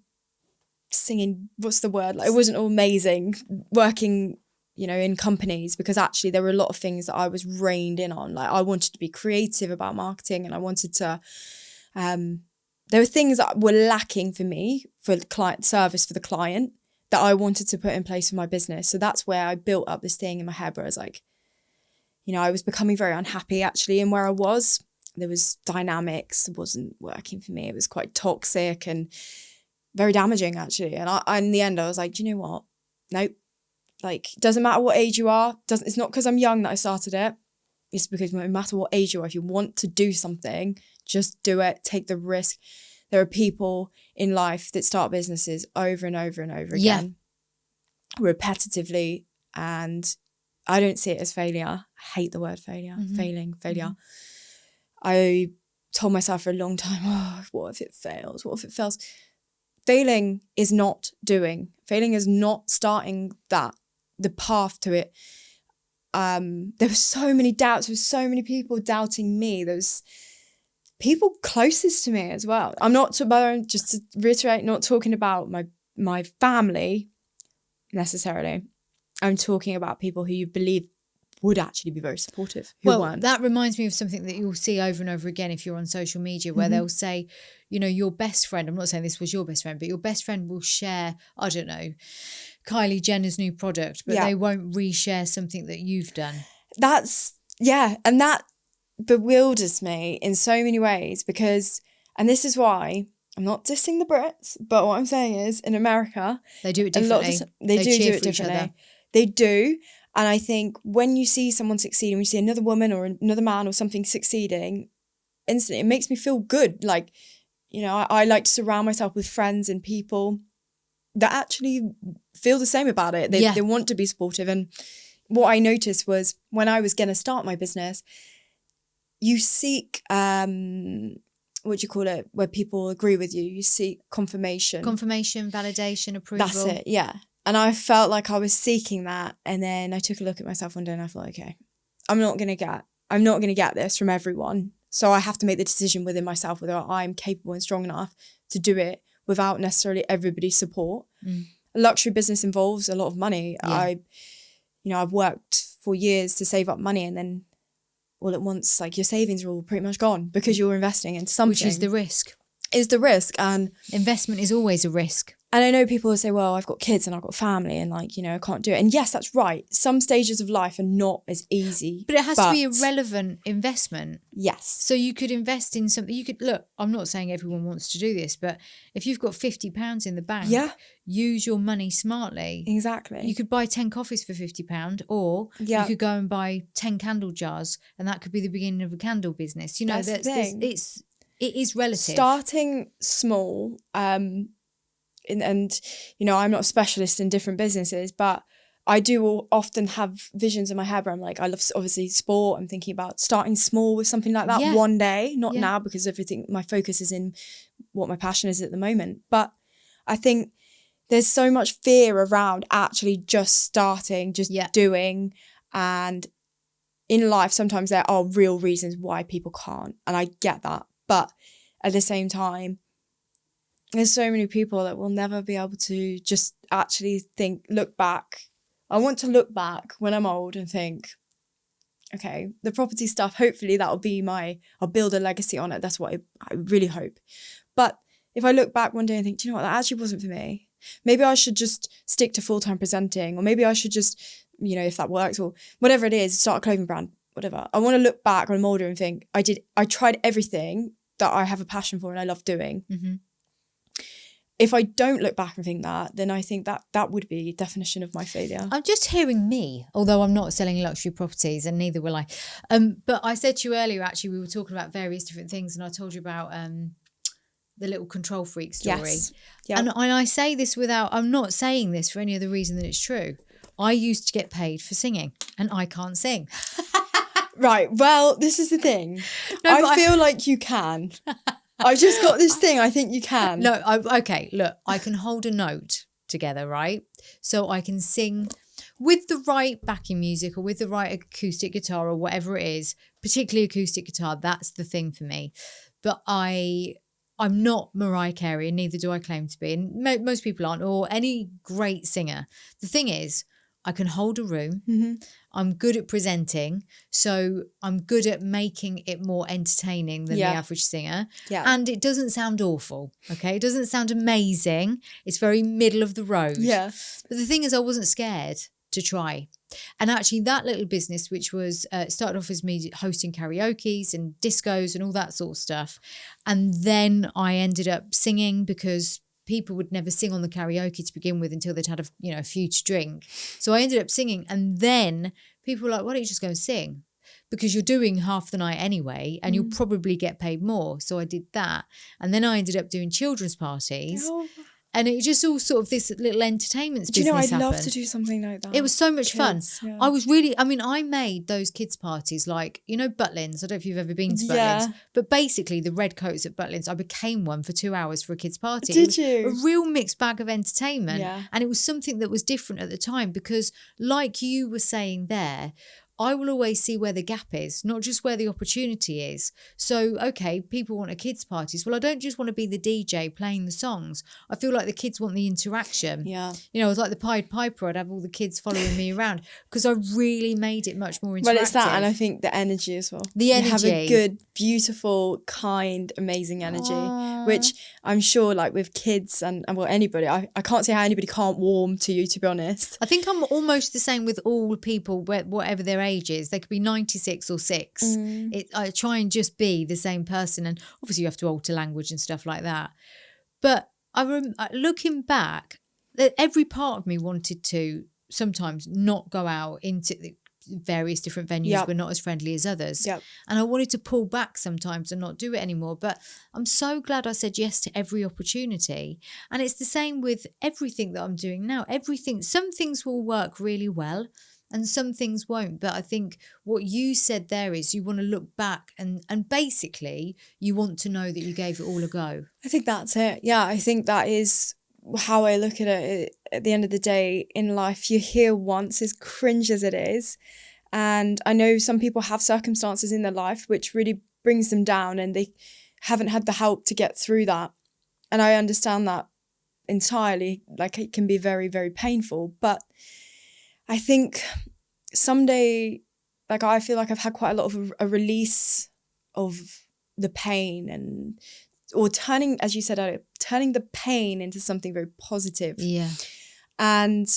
S2: singing, what's the word? Like, it wasn't all amazing working, you know, in companies, because actually there were a lot of things that I was reined in on. Like, I wanted to be creative about marketing, and I wanted to, there were things that were lacking for me, for the client service, for the client, that I wanted to put in place for my business. So that's where I built up this thing in my head where I was like, you know, I was becoming very unhappy actually in where I was. There was dynamics, it wasn't working for me. It was quite toxic and very damaging actually. And in the end, I was like, do you know what? Nope. Like, doesn't matter what age you are. It's not because I'm young that I started it. It's because no matter what age you are, if you want to do something, just do it. Take the risk. There are people in life that start businesses over and over and over again, repetitively, and I don't see it as failure. I hate the word failure. Failure. Mm-hmm. I told myself for a long time, oh, what if it fails? What if it fails? Failing is not doing. Failing is not starting the path to it. There were so many doubts. There were so many people doubting me. There was people closest to me as well. I'm not, just to reiterate, not talking about my family necessarily. I'm talking about people who you believe would actually be very supportive.
S1: That reminds me of something that you'll see over and over again if you're on social media, where they'll say, you know, your best friend, I'm not saying this was your best friend, but your best friend will share, I don't know, Kylie Jenner's new product, but they won't reshare something that you've done.
S2: And that bewilders me in so many ways, because, and this is why I'm not dissing the Brits, but what I'm saying is, in America,
S1: they do it differently.
S2: They do it differently. They do. And I think when you see someone succeeding, when you see another woman or another man or something succeeding, instantly it makes me feel good. Like, you know, I like to surround myself with friends and people that actually feel the same about it. They want to be supportive. And what I noticed was, when I was going to start my business, you seek, what do you call it, where people agree with you. You seek confirmation,
S1: validation, approval.
S2: That's it, yeah. And I felt like I was seeking that. And then I took a look at myself one day and I thought, okay, I'm not going to get this from everyone. So I have to make the decision within myself whether I'm capable and strong enough to do it without necessarily everybody's support. A luxury business involves a lot of money. I've worked for years to save up money, and then all at once, like, your savings are all pretty much gone because you're investing into something.
S1: Which is the risk.
S2: And
S1: investment is always a risk.
S2: And I know people will say, well, I've got kids and I've got family and, like, you know, I can't do it. And yes, that's right. Some stages of life are not as easy.
S1: But it has to be a relevant investment.
S2: Yes.
S1: So you could invest in something. Look, I'm not saying everyone wants to do this, but if you've got £50 in the bank, use your money smartly.
S2: Exactly.
S1: You could buy 10 coffees for £50, or you could go and buy 10 candle jars, and that could be the beginning of a candle business. You know, it is relative.
S2: Starting small, and you know, I'm not a specialist in different businesses, but I do often have visions in my head where I'm like, I love obviously sport. I'm thinking about starting small with something like that one day, not now, because my focus is in what my passion is at the moment. But I think there's so much fear around actually just starting, just doing. And in life, sometimes there are real reasons why people can't. And I get that. But at the same time, there's so many people that will never be able to just actually look back. I want to look back when I'm old and think, okay, the property stuff, hopefully that'll be I'll build a legacy on it. That's what I really hope. But if I look back one day and think, do you know what, that actually wasn't for me. Maybe I should just stick to full-time presenting, or maybe I should just, you know, if that works, or whatever it is, start a clothing brand, whatever. I want to look back when I'm older and think, I tried everything that I have a passion for and I love doing.
S1: Mm-hmm.
S2: If I don't look back and think that, then I think that would be definition of my failure.
S1: I'm just hearing me, although I'm not selling luxury properties and neither will I. But I said to you earlier, actually, we were talking about various different things and I told you about the little control freak story.
S2: Yes. Yeah.
S1: And I say this I'm not saying this for any other reason than it's true. I used to get paid for singing and I can't sing.
S2: Right. Well, this is the thing.
S1: No,
S2: I feel like you can. I've just got this thing. I think you can.
S1: No, okay, look, I can hold a note together, right? So I can sing with the right backing music or with the right acoustic guitar or whatever it is, particularly acoustic guitar, that's the thing for me. But I'm not Mariah Carey and neither do I claim to be. And most people aren't, or any great singer. The thing is, I can hold a room.
S2: Mm-hmm.
S1: I'm good at presenting. So I'm good at making it more entertaining than the average singer.
S2: Yeah.
S1: And it doesn't sound awful, okay? It doesn't sound amazing. It's very middle of the road.
S2: Yeah.
S1: But the thing is, I wasn't scared to try. And actually that little business, which was started off as me hosting karaoke's and discos and all that sort of stuff. And then I ended up singing because people would never sing on the karaoke to begin with until they'd had a few to drink. So I ended up singing, and then people were like, why don't you just go and sing? Because you're doing half the night anyway and you'll probably get paid more. So I did that. And then I ended up doing children's parties.
S2: Oh.
S1: And it just all sort of this little entertainment business
S2: I'd
S1: happened.
S2: love to do something like that.
S1: It was so much fun.
S2: Yeah.
S1: I made those kids' parties like, Butlins. I don't know if you've ever been to Butlins.
S2: Yeah.
S1: But basically the red coats at Butlins, I became one for 2 hours for a kids' party.
S2: Did you?
S1: A real mixed bag of entertainment.
S2: Yeah.
S1: And it was something that was different at the time because like you were saying there, I will always see where the gap is, not just where the opportunity is. So, okay, people want a kids' parties. Well, I don't just want to be the DJ playing the songs. I feel like the kids want the interaction.
S2: Yeah.
S1: It was like the Pied Piper. I'd have all the kids following me around because I really made it much more interactive.
S2: Well, it's that, and I think the energy as well.
S1: The energy.
S2: You have a good, beautiful, kind, amazing energy, which I'm sure, like with kids and well, anybody, I can't see how anybody can't warm to you, to be honest.
S1: I think I'm almost the same with all people, whatever their age is. They could be 96 or 6. I try and just be the same person, and obviously you have to alter language and stuff like that. But looking back, every part of me wanted to sometimes not go out into the various different venues were not as friendly as others. And I wanted to pull back sometimes and not do it anymore. But I'm so glad I said yes to every opportunity. And it's the same with everything that I'm doing now. Some things will work really well and some things won't. But I think what you said there is you want to look back and basically you want to know that you gave it all a go.
S2: I think that's it. Yeah, I think that is how I look at it. At the end of the day in life, you're here once, as cringe as it is. And I know some people have circumstances in their life which really brings them down and they haven't had the help to get through that. And I understand that entirely. Like, it can be very, very painful. But I think someday, like, I feel like I've had quite a lot of a release of the pain or turning, as you said earlier, turning the pain into something very positive.
S1: Yeah. And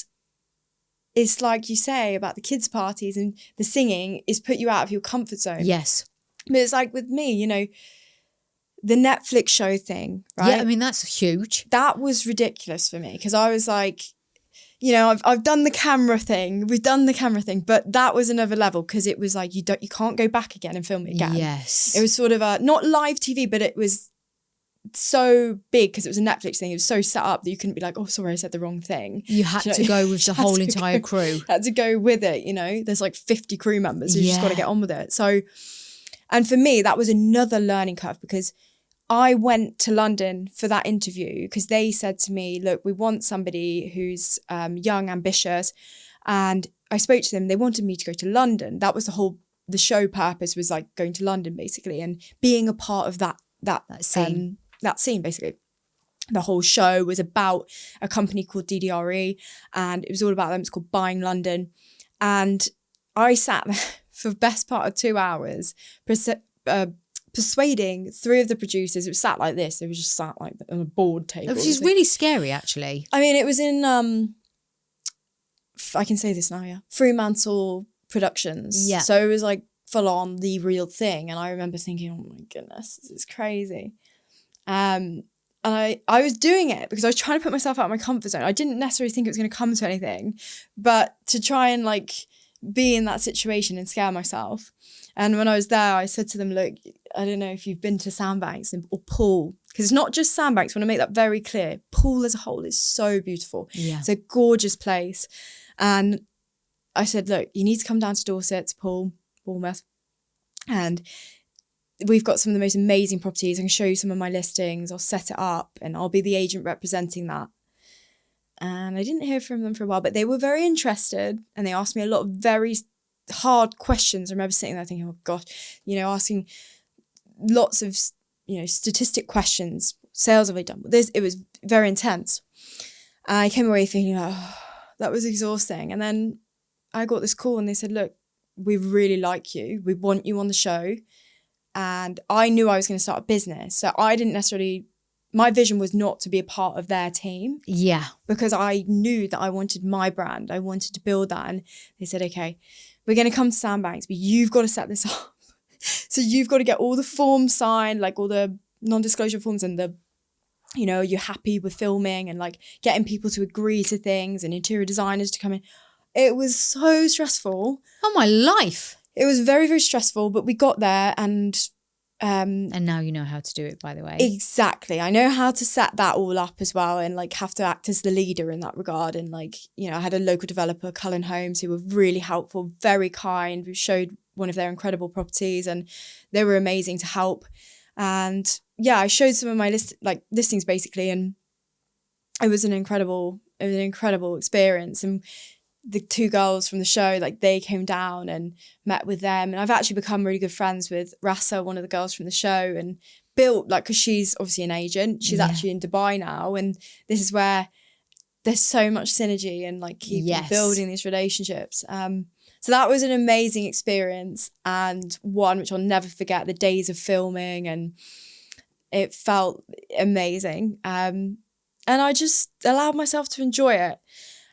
S2: it's like you say about the kids' parties and the singing is put you out of your comfort zone.
S1: Yes.
S2: But it's like with me, the Netflix show thing, right?
S1: Yeah, I mean, that's huge.
S2: That was ridiculous for me because I was like, I've done the camera thing. We've done the camera thing, but that was another level because it was like you can't go back again and film it again.
S1: Yes.
S2: It was sort of not live TV, but it was so big because it was a Netflix thing. It was so set up that you couldn't be like, oh, sorry, I said the wrong thing.
S1: You had to go with the whole entire crew.
S2: Had to go with it, There's like 50 crew members. You just got to get on with it. So, and for me, that was another learning curve because I went to London for that interview because they said to me, look, we want somebody who's young, ambitious. And I spoke to them. They wanted me to go to London. That was the show purpose was like going to London basically and being a part of that scene. That scene basically. The whole show was about a company called DDRE and it was all about them. It's called Buying London. And I sat there for the best part of 2 hours persuading 3 of the producers. It was sat like this. It was just sat like on a board table.
S1: Which is really scary, actually.
S2: I mean, it was in, I can say this now, yeah, Fremantle Productions.
S1: Yeah.
S2: So it was like full on the real thing. And I remember thinking, oh my goodness, this is crazy. And I was doing it because I was trying to put myself out of my comfort zone. I didn't necessarily think it was going to come to anything, but to try and like be in that situation and scare myself. And when I was there, I said to them, look, I don't know if you've been to sandbanks or pool, because it's not just sandbanks. I want to make that very clear. Pool as a whole is so beautiful.
S1: Yeah.
S2: It's a gorgeous place. And I said, look, you need to come down to Dorset, to Pool, Bournemouth. And we've got some of the most amazing properties. I can show you some of my listings. I'll set it up and I'll be the agent representing that. And I didn't hear from them for a while, but they were very interested and they asked me a lot of very hard questions. I remember sitting there thinking, oh gosh, asking lots of, statistic questions. Sales have I done? It was very intense. And I came away feeling like, oh, that was exhausting. And then I got this call and they said, look, we really like you. We want you on the show. And I knew I was going to start a business. So I didn't necessarily, my vision was not to be a part of their team.
S1: Yeah.
S2: Because I knew that I wanted my brand. I wanted to build that. And they said, okay, we're going to come to Sandbanks, but you've got to set this up. So you've got to get all the forms signed, like all the non-disclosure forms and the, you're happy with filming and like getting people to agree to things and interior designers to come in. It was so stressful.
S1: Oh, my life.
S2: It was very, very stressful, but we got there and
S1: now you know how to do it, by the way.
S2: Exactly. I know how to set that all up as well and like have to act as the leader in that regard. And like, I had a local developer, Cullen Homes, who were really helpful, very kind. We showed one of their incredible properties and they were amazing to help. And yeah, I showed some of my listings basically, and it was an incredible experience. And the two girls from the show, like they came down and met with them. And I've actually become really good friends with Rasa, one of the girls from the show, and built because she's obviously an agent. She's actually in Dubai now. And this is where there's so much synergy and like keep building these relationships. So that was an amazing experience and one which I'll never forget, the days of filming, and it felt amazing. And I just allowed myself to enjoy it.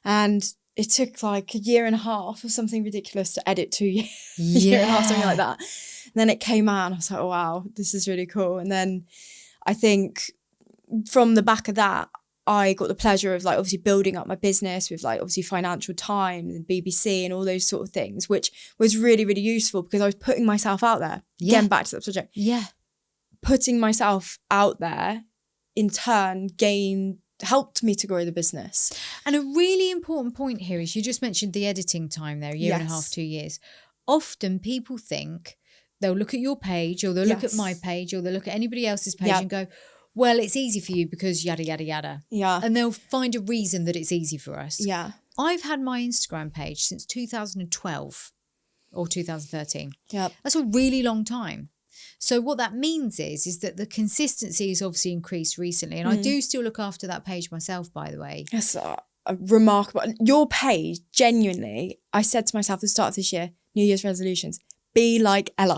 S2: And it took like a year and a half or something ridiculous to edit 2 years, year and a half, something like that. And then it came out and I was like, oh, wow, this is really cool. And then I think from the back of that, I got the pleasure of like obviously building up my business with like obviously Financial Times and BBC and all those sort of things, which was really, really useful because I was putting myself out there.
S1: Yeah.
S2: Getting back to that subject.
S1: Yeah.
S2: Putting myself out there in turn helped me to grow the business.
S1: And a really important point here is you just mentioned the editing time there, a year and a half, 2 years. Often people think they'll look at your page or they'll look at my page or they'll look at anybody else's page and go, well, it's easy for you because yada, yada, yada.
S2: Yeah.
S1: And they'll find a reason that it's easy for us.
S2: Yeah.
S1: I've had my Instagram page since 2012 or 2013.
S2: Yeah.
S1: That's a really long time. So what that means is that the consistency has obviously increased recently. And I do still look after that page myself, by the way.
S2: That's remarkable. Your page, genuinely, I said to myself at the start of this year, New Year's resolutions, be like Ella.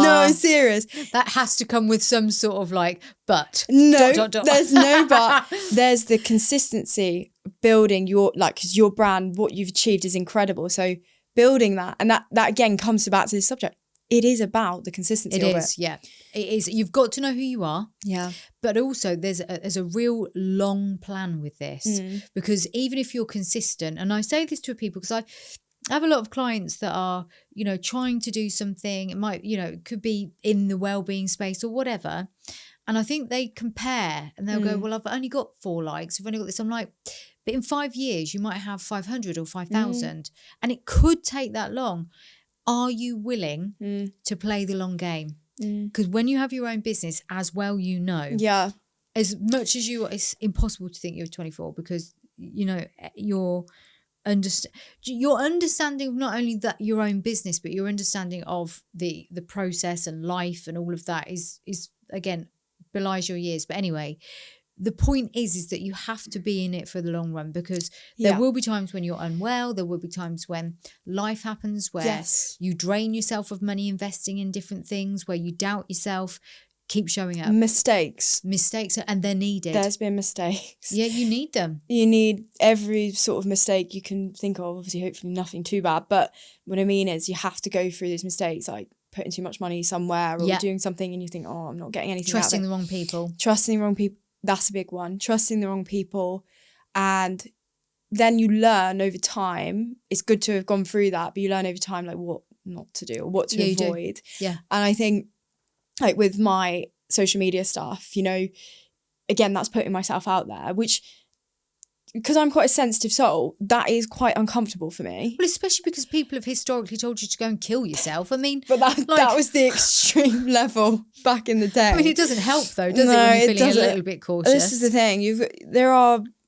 S2: No, I'm serious.
S1: That has to come with some sort of like, but.
S2: No, there's no but. There's the consistency, building your, like, because your brand, what you've achieved is incredible. So building that, and that again comes back to this subject. It is about the consistency of it. It is,
S1: yeah. It is. You've got to know who you are.
S2: Yeah.
S1: But also there's a real long plan with this because even if you're consistent, and I say this to people because I have a lot of clients that are, trying to do something. It might, it could be in the well-being space or whatever. And I think they compare and they'll go, well, I've only got 4 likes. I've only got this. I'm like, but in 5 years, you might have 500 or 5,000 and it could take that long. Are you willing to play the long game? Because when you have your own business as well, as much as it's impossible to think you're 24 because, your understanding of not only that your own business, but your understanding of the process and life and all of that is again, belies your years. But anyway, the point is that you have to be in it for the long run because there will be times when you're unwell. There will be times when life happens where you drain yourself of money investing in different things, where you doubt yourself. keep showing up.
S2: Mistakes,
S1: And they're needed.
S2: there's been mistakes.
S1: Yeah, you need them.
S2: You need every sort of mistake you can think of. Obviously, hopefully nothing too bad. But what I mean is you have to go through these mistakes, like putting too much money somewhere or doing something and you think, oh, I'm not getting anything out of it.
S1: Trusting the wrong people.
S2: Trusting the wrong people. That's a big one. Trusting the wrong people. And then you learn over time. It's good to have gone through that, but you learn over time like what not to do or what to avoid.
S1: Yeah.
S2: And I think like with my social media stuff, you know, again, that's putting myself out there, which because I'm quite a sensitive soul, that is quite uncomfortable for me.
S1: Well, especially because people have historically told you to go and kill yourself. I mean,
S2: but that was the extreme level back in the day.
S1: I mean, it doesn't help though, does it? When you're feeling a little bit cautious.
S2: This is the thing.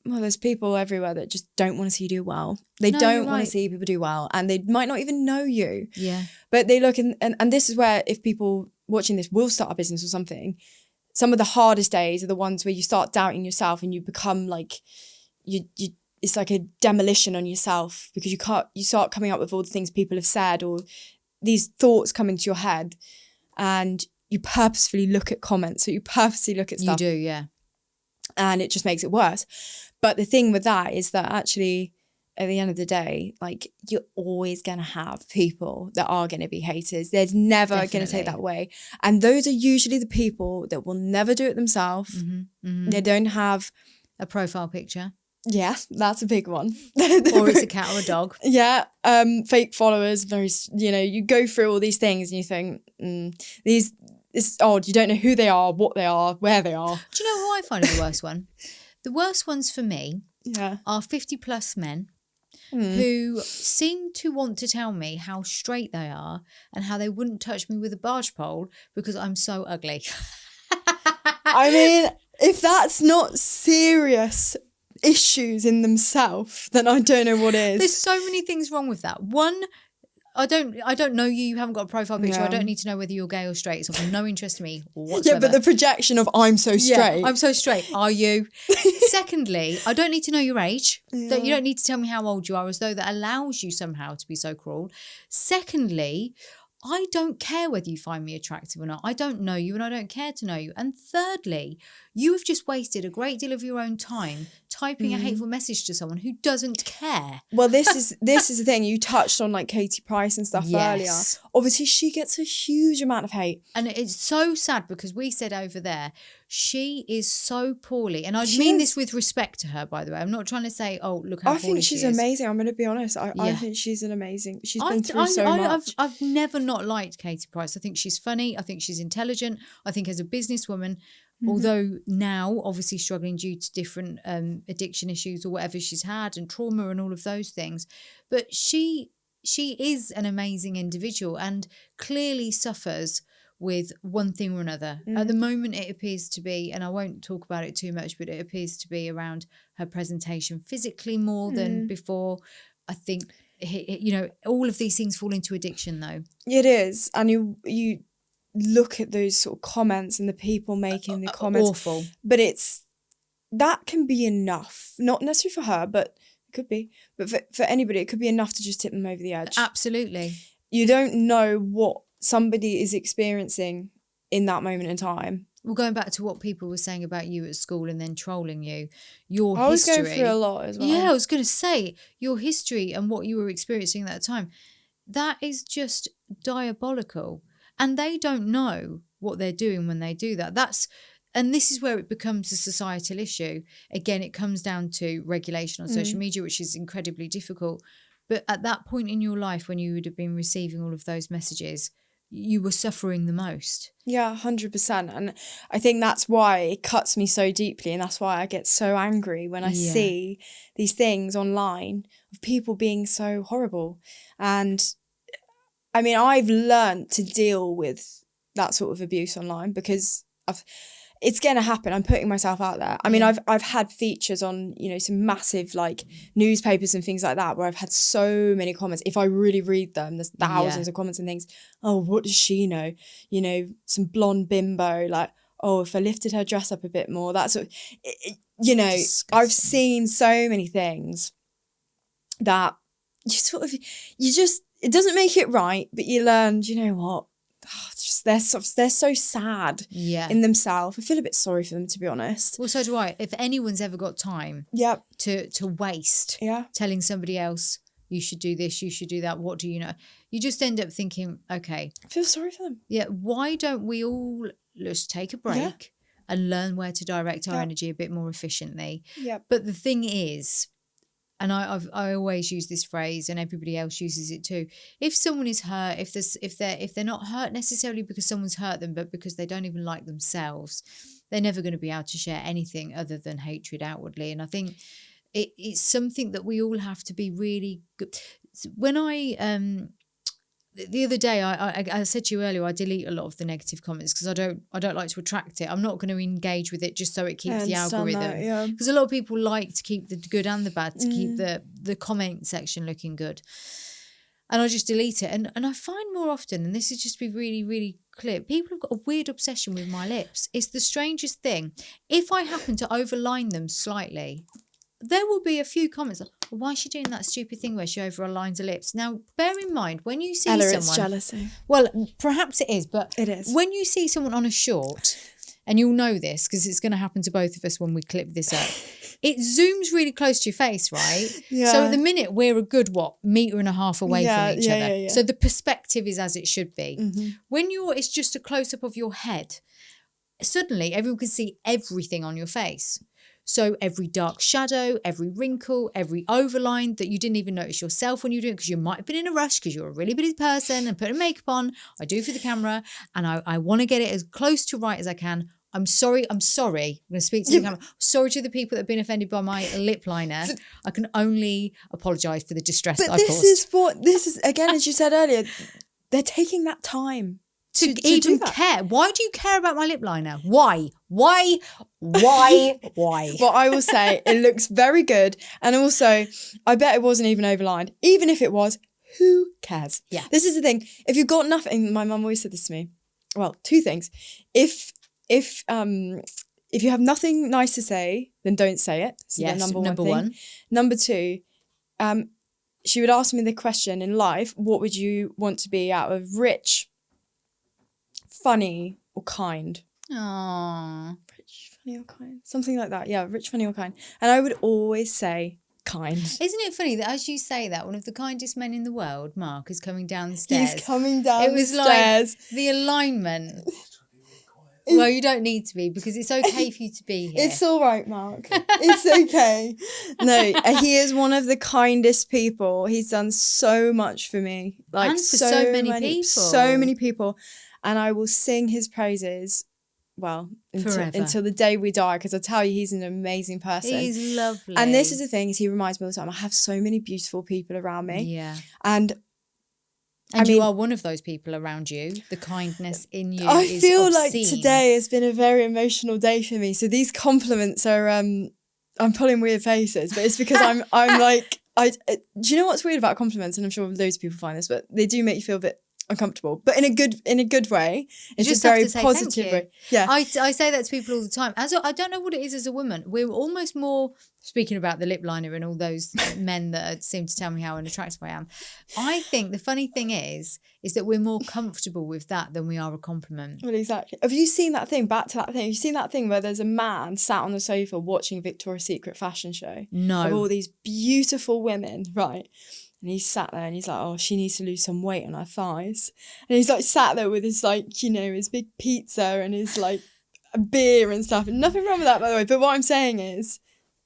S2: There's people everywhere that just don't want to see you do well. They don't want to see people do well, and they might not even know you.
S1: Yeah.
S2: But they look and this is where if people watching this will start a business or something, some of the hardest days are the ones where you start doubting yourself and you become like you it's like a demolition on yourself because you start coming up with all the things people have said or these thoughts come into your head and you purposefully look at comments, so you purposely look at stuff.
S1: You do, yeah.
S2: And it just makes it worse. But the thing with that is that actually at the end of the day, like you're always going to have people that are going to be haters. There's never going to take that away. And those are usually the people that will never do it themselves.
S1: Mm-hmm, mm-hmm.
S2: They don't have
S1: a profile picture.
S2: Yeah, that's a big one.
S1: Or it's a cat or a dog.
S2: Yeah, fake followers. You go through all these things and you think, it's odd. You don't know who they are, what they are, where they are.
S1: Do you know who I find is the worst one? The worst ones for me are 50 plus men who seem to want to tell me how straight they are and how they wouldn't touch me with a barge pole because I'm so ugly.
S2: I mean, if that's not serious issues in themselves, then I don't know what is.
S1: There's so many things wrong with that. One, I don't know you haven't got a profile picture. Yeah. I don't need to know whether you're gay or straight. It's of no interest to me whatsoever.
S2: Yeah, but the projection of I'm so straight.
S1: Yeah, I'm so straight. Are you? Secondly, I don't need to know your age. Yeah. You don't need to tell me how old you are as though that allows you somehow to be so cruel. Secondly, I don't care whether you find me attractive or not. I don't know you and I don't care to know you. And thirdly, you have just wasted a great deal of your own time typing a hateful message to someone who doesn't care.
S2: Well, this is the thing. You touched on like Katie Price and stuff earlier. Obviously, she gets a huge amount of hate.
S1: And it's so sad because we said over there, she is so poorly. And I mean this with respect to her, by the way. I'm not trying to say, oh, look how poorly she is.
S2: I think she's amazing. I'm going to be honest. I think she's amazing. She's been through so much.
S1: I've never not liked Katie Price. I think she's funny. I think she's intelligent. I think as a businesswoman, although now obviously struggling due to different addiction issues or whatever she's had and trauma and all of those things, but she is an amazing individual and clearly suffers with one thing or another. At the moment it appears to be, and I won't talk about it too much, but it appears to be around her presentation physically more than before. I think, all of these things fall into addiction though.
S2: It is. And you look at those sort of comments and the people making the comments.
S1: Awful.
S2: But that can be enough. Not necessarily for her, but it could be. But for anybody, it could be enough to just tip them over the edge.
S1: Absolutely.
S2: You don't know what somebody is experiencing in that moment in time.
S1: Well, going back to what people were saying about you at school and then trolling you, your history.
S2: I was going through a lot as well.
S1: Yeah, I was going to say, your history and what you were experiencing at that time, that is just diabolical. And they don't know what they're doing when they do that. And this is where it becomes a societal issue. Again, it comes down to regulation on social media, which is incredibly difficult. But at that point in your life when you would have been receiving all of those messages, you were suffering the most.
S2: Yeah, 100%. And I think that's why it cuts me so deeply. And that's why I get so angry when I see these things online of people being so horrible. And I mean, I've learned to deal with that sort of abuse online because it's going to happen. I'm putting myself out there. I mean, I've had features on, some massive like newspapers and things like that where I've had so many comments. If I really read them, there's thousands of comments and things. Oh, what does she know? Some blonde bimbo, like, oh, if I lifted her dress up a bit more, that's what, Disgusting. I've seen so many things that it doesn't make it right, but you learn, you know what? just they're so sad in themselves. I feel a bit sorry for them, to be honest.
S1: Well, so do I. If anyone's ever got time to waste telling somebody else, you should do this, you should do that, what do you know? You just end up thinking, okay.
S2: I feel sorry for them.
S1: Yeah, why don't we all just take a break and learn where to direct our energy a bit more efficiently?
S2: Yeah.
S1: But the thing is, and I always use this phrase, and everybody else uses it too. If someone is hurt, if they're not hurt necessarily because someone's hurt them, but because they don't even like themselves, they're never going to be able to share anything other than hatred outwardly. And I think it's something that we all have to be really good. When the other day, I said to you earlier, I delete a lot of the negative comments because I don't like to attract it. I'm not going to engage with it just so it keeps the algorithm. Because a lot of people like to keep the good and the bad, to keep the comment section looking good. And I just delete it. And I find more often, and this is just to be really, really clear, people have got a weird obsession with my lips. It's the strangest thing. If I happen to overline them slightly, there will be a few comments like, well, why is she doing that stupid thing where she overlines her lips? Now, bear in mind, when you see
S2: Ella,
S1: someone...
S2: it's jealousy.
S1: Well, perhaps it is, but...
S2: It is.
S1: When you see someone on a short, and you'll know this because it's going to happen to both of us when we clip this up, it zooms really close to your face, right?
S2: Yeah.
S1: So at the minute, we're a good, 1.5 meters away from each other.
S2: Yeah.
S1: So the perspective is as it should be. Mm-hmm. When it's just a close-up of your head, suddenly everyone can see everything on your face. So every dark shadow, every wrinkle, every overline that you didn't even notice yourself when you were doing it because you might have been in a rush because you're a really busy person and putting makeup on. I do for the camera and I want to get it as close to right as I can. I'm sorry. I'm going to speak to the camera. Sorry to the people that have been offended by my lip liner. I can only apologise for the distress that I caused.
S2: This is, again, as you said earlier, they're taking that time. To
S1: even care. Why do you care about my lip liner? Why? Well,
S2: I will say it looks very good. And also, I bet it wasn't even overlined. Even if it was, who cares?
S1: Yeah.
S2: This is the thing. If you've got nothing, my mum always said this to me. Well, 2 things. If you have nothing nice to say, then don't say it. So
S1: yes,
S2: number
S1: one.
S2: Thing. Number 2, she would ask me the question in life, what would you want to be out of rich, funny or kind?
S1: Aww.
S2: Rich, funny or kind. Something like that. Yeah, rich, funny or kind. And I would always say kind.
S1: Isn't it funny that as you say that, one of the kindest men in the world, Mark, is coming down the stairs.
S2: He's coming down
S1: the stairs. It was like the alignment. Well, you don't need to be because it's okay for you to be here.
S2: It's all right, Mark. It's okay. No, he is one of the kindest people. He's done so much for me. Like,
S1: and for so
S2: many people. And I will sing his praises, until the day we die, because I tell you, he's an amazing person.
S1: He's lovely.
S2: And this is the thing, is he reminds me all the time, I have so many beautiful people around me.
S1: Yeah.
S2: And
S1: you are one of those people around you. The kindness in you
S2: I
S1: is
S2: feel
S1: obscene.
S2: Like today has been a very emotional day for me. So these compliments are, I'm pulling weird faces, but it's because I'm like, do you know what's weird about compliments? And I'm sure loads of people find this, but they do make you feel a bit uncomfortable, but in a good way. It's just a very positive way. Yeah,
S1: I say that to people all the time. I don't know what it is as a woman. We're almost more, speaking about the lip liner and all those men that seem to tell me how unattractive I am. I think the funny thing is that we're more comfortable with that than we are a compliment.
S2: Well, exactly. Have you seen that thing? Back to that thing. Have you seen that thing where there's a man sat on the sofa watching a Victoria's Secret fashion show?
S1: No.
S2: Of all these beautiful women, right? And he's sat there and he's like, oh, she needs to lose some weight on her thighs. And he's like sat there with his his big pizza and his beer and stuff. And nothing wrong with that, by the way. But what I'm saying is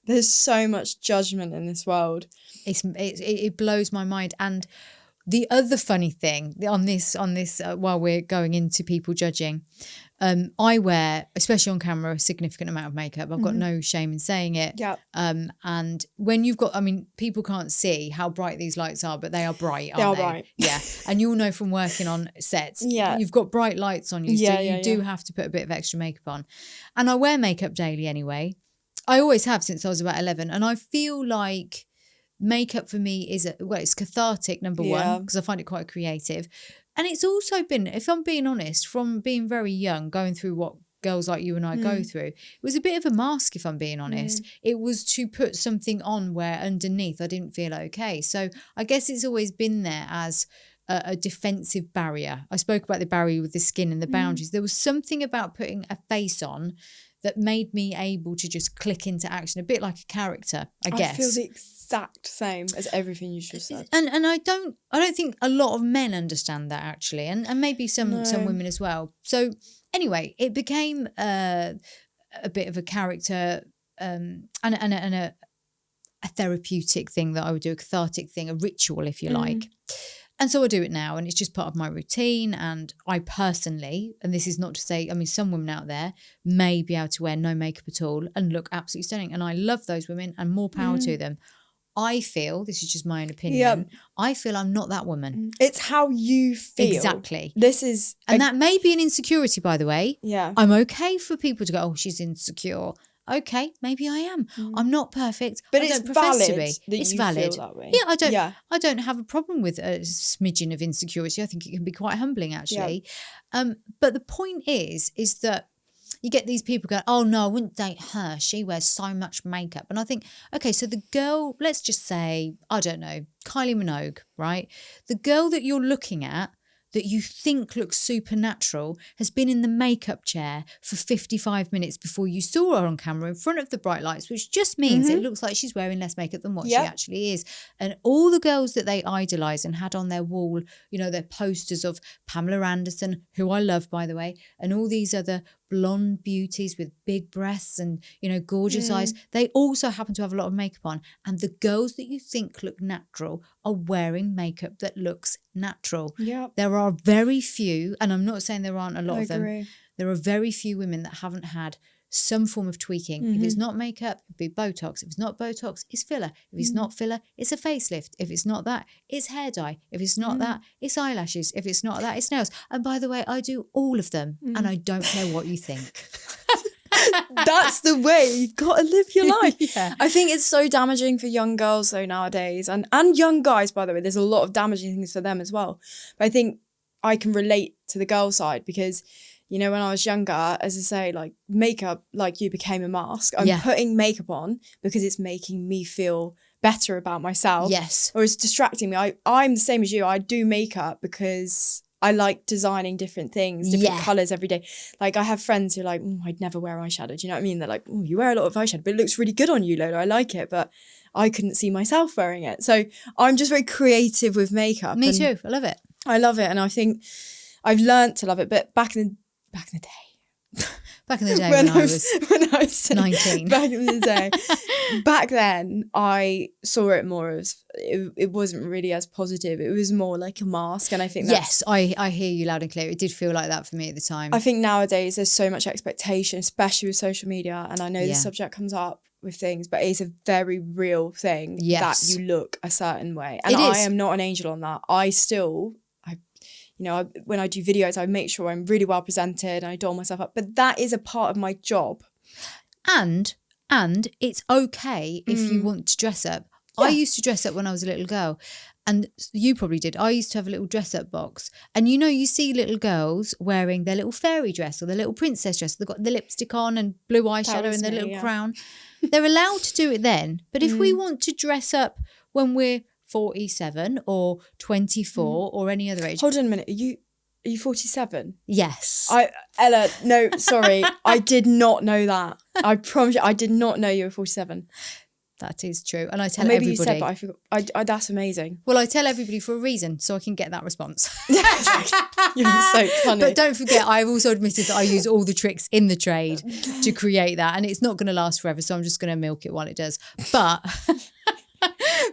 S2: there's so much judgment in this world.
S1: It blows my mind. And the other funny thing on this while we're going into people judging, I wear, especially on camera, a significant amount of makeup. I've got no shame in saying it.
S2: Yeah.
S1: And when you've got, people can't see how bright these lights are, but they are bright, aren't they?
S2: They are bright.
S1: Yeah. And you'll know from working on sets.
S2: Yeah.
S1: You've got bright lights on you, so you do have to put a bit of extra makeup on. And I wear makeup daily anyway. I always have since I was about 11. And I feel like makeup for me is, it's cathartic, number one, because I find it quite creative. And it's also been, if I'm being honest, from being very young, going through what girls like you and I go through, it was a bit of a mask, if I'm being honest. It was to put something on where underneath I didn't feel okay. So I guess it's always been there as a defensive barrier. I spoke about the barrier with the skin and the boundaries. There was something about putting a face on that made me able to just click into action, a bit like a character, I guess.
S2: I feel the exact same as everything you just said.
S1: And I don't think a lot of men understand that, actually, and maybe some women as well. So anyway, it became a bit of a character and a therapeutic thing that I would do, a cathartic thing, a ritual, if you like. And so I do it now, and it's just part of my routine. And I personally, and this is not to say, I mean, some women out there may be able to wear no makeup at all and look absolutely stunning. And I love those women, and more power to them. I feel, this is just my own opinion, I feel I'm not that woman.
S2: It's how you feel.
S1: Exactly.
S2: And
S1: that may be an insecurity, by the way.
S2: Yeah.
S1: I'm okay for people to go, oh, she's insecure. Okay, maybe I am. I'm not perfect,
S2: but
S1: I
S2: it's
S1: don't profess
S2: valid
S1: to be.
S2: that
S1: It's
S2: you
S1: valid.
S2: feel that way.
S1: Yeah, I don't have a problem with a smidgen of insecurity. I think it can be quite humbling, actually. But the point is that you get these people going, oh no, I wouldn't date her. She wears so much makeup. And I think, okay, so the girl, let's just say, I don't know, Kylie Minogue, right? The girl that you're looking at that you think looks supernatural has been in the makeup chair for 55 minutes before you saw her on camera in front of the bright lights, which just means it looks like she's wearing less makeup than what she actually is. And all the girls that they idolise and had on their wall, you know, their posters of Pamela Anderson, who I love, by the way, and all these other blonde beauties with big breasts and, you know, gorgeous eyes, they also happen to have a lot of makeup on. And the girls that you think look natural are wearing makeup that looks natural. There are very few, and I'm not saying there aren't a lot of them, there are very few women that haven't had some form of tweaking. If it's not makeup, it'd be Botox. If it's not Botox, it's filler. If it's not filler, it's a facelift. If it's not that, it's hair dye. If it's not that, it's eyelashes. If it's not that, it's nails. And by the way, I do all of them, and I don't care what you think.
S2: That's the way. You've got to live your life. I think it's so damaging for young girls though nowadays, and young guys, by the way. There's a lot of damaging things for them as well. But I think I can relate to the girl side because, you know, when I was younger, as I say, like makeup, like you, became a mask. I'm putting makeup on because it's making me feel better about myself.
S1: Yes.
S2: Or it's distracting me. I'm the same as you. I do makeup because I like designing different things, different colours every day. Like I have friends who are like, I'd never wear eyeshadow. Do you know what I mean? They're like, you wear a lot of eyeshadow, but it looks really good on you, Lola. I like it, but I couldn't see myself wearing it. So I'm just very creative with makeup.
S1: Me too. I love it.
S2: I love it. And I think I've learnt to love it. But back in the day.
S1: Back in the day when I was 19.
S2: Back in the day. Back then, I saw it more as, it wasn't really as positive. It was more like a mask. And I think that's...
S1: Yes, I hear you loud and clear. It did feel like that for me at the time.
S2: I think nowadays there's so much expectation, especially with social media. And I know this subject comes up with things, but it's a very real thing that you look a certain way. And I am not an angel on that. You know, when I do videos, I make sure I'm really well presented and I doll myself up. But that is a part of my job.
S1: And it's okay if you want to dress up. I used to dress up when I was a little girl. And you probably did. I used to have a little dress-up box. And, you know, you see little girls wearing their little fairy dress or their little princess dress. They've got the lipstick on and blue eyeshadow and their little crown. They're allowed to do it then. But if we want to dress up when we're 47 or 24 or any other age.
S2: Hold on a minute. Are you 47?
S1: Yes.
S2: Ella, no, sorry. I did not know that. I promise you, I did not know you were 47.
S1: That is true. And I tell
S2: maybe
S1: everybody.
S2: You said, but I forgot. That's amazing.
S1: Well, I tell everybody for a reason, so I can get that response.
S2: You're so funny.
S1: But don't forget, I've also admitted that I use all the tricks in the trade to create that. And it's not going to last forever, so I'm just going to milk it while it does.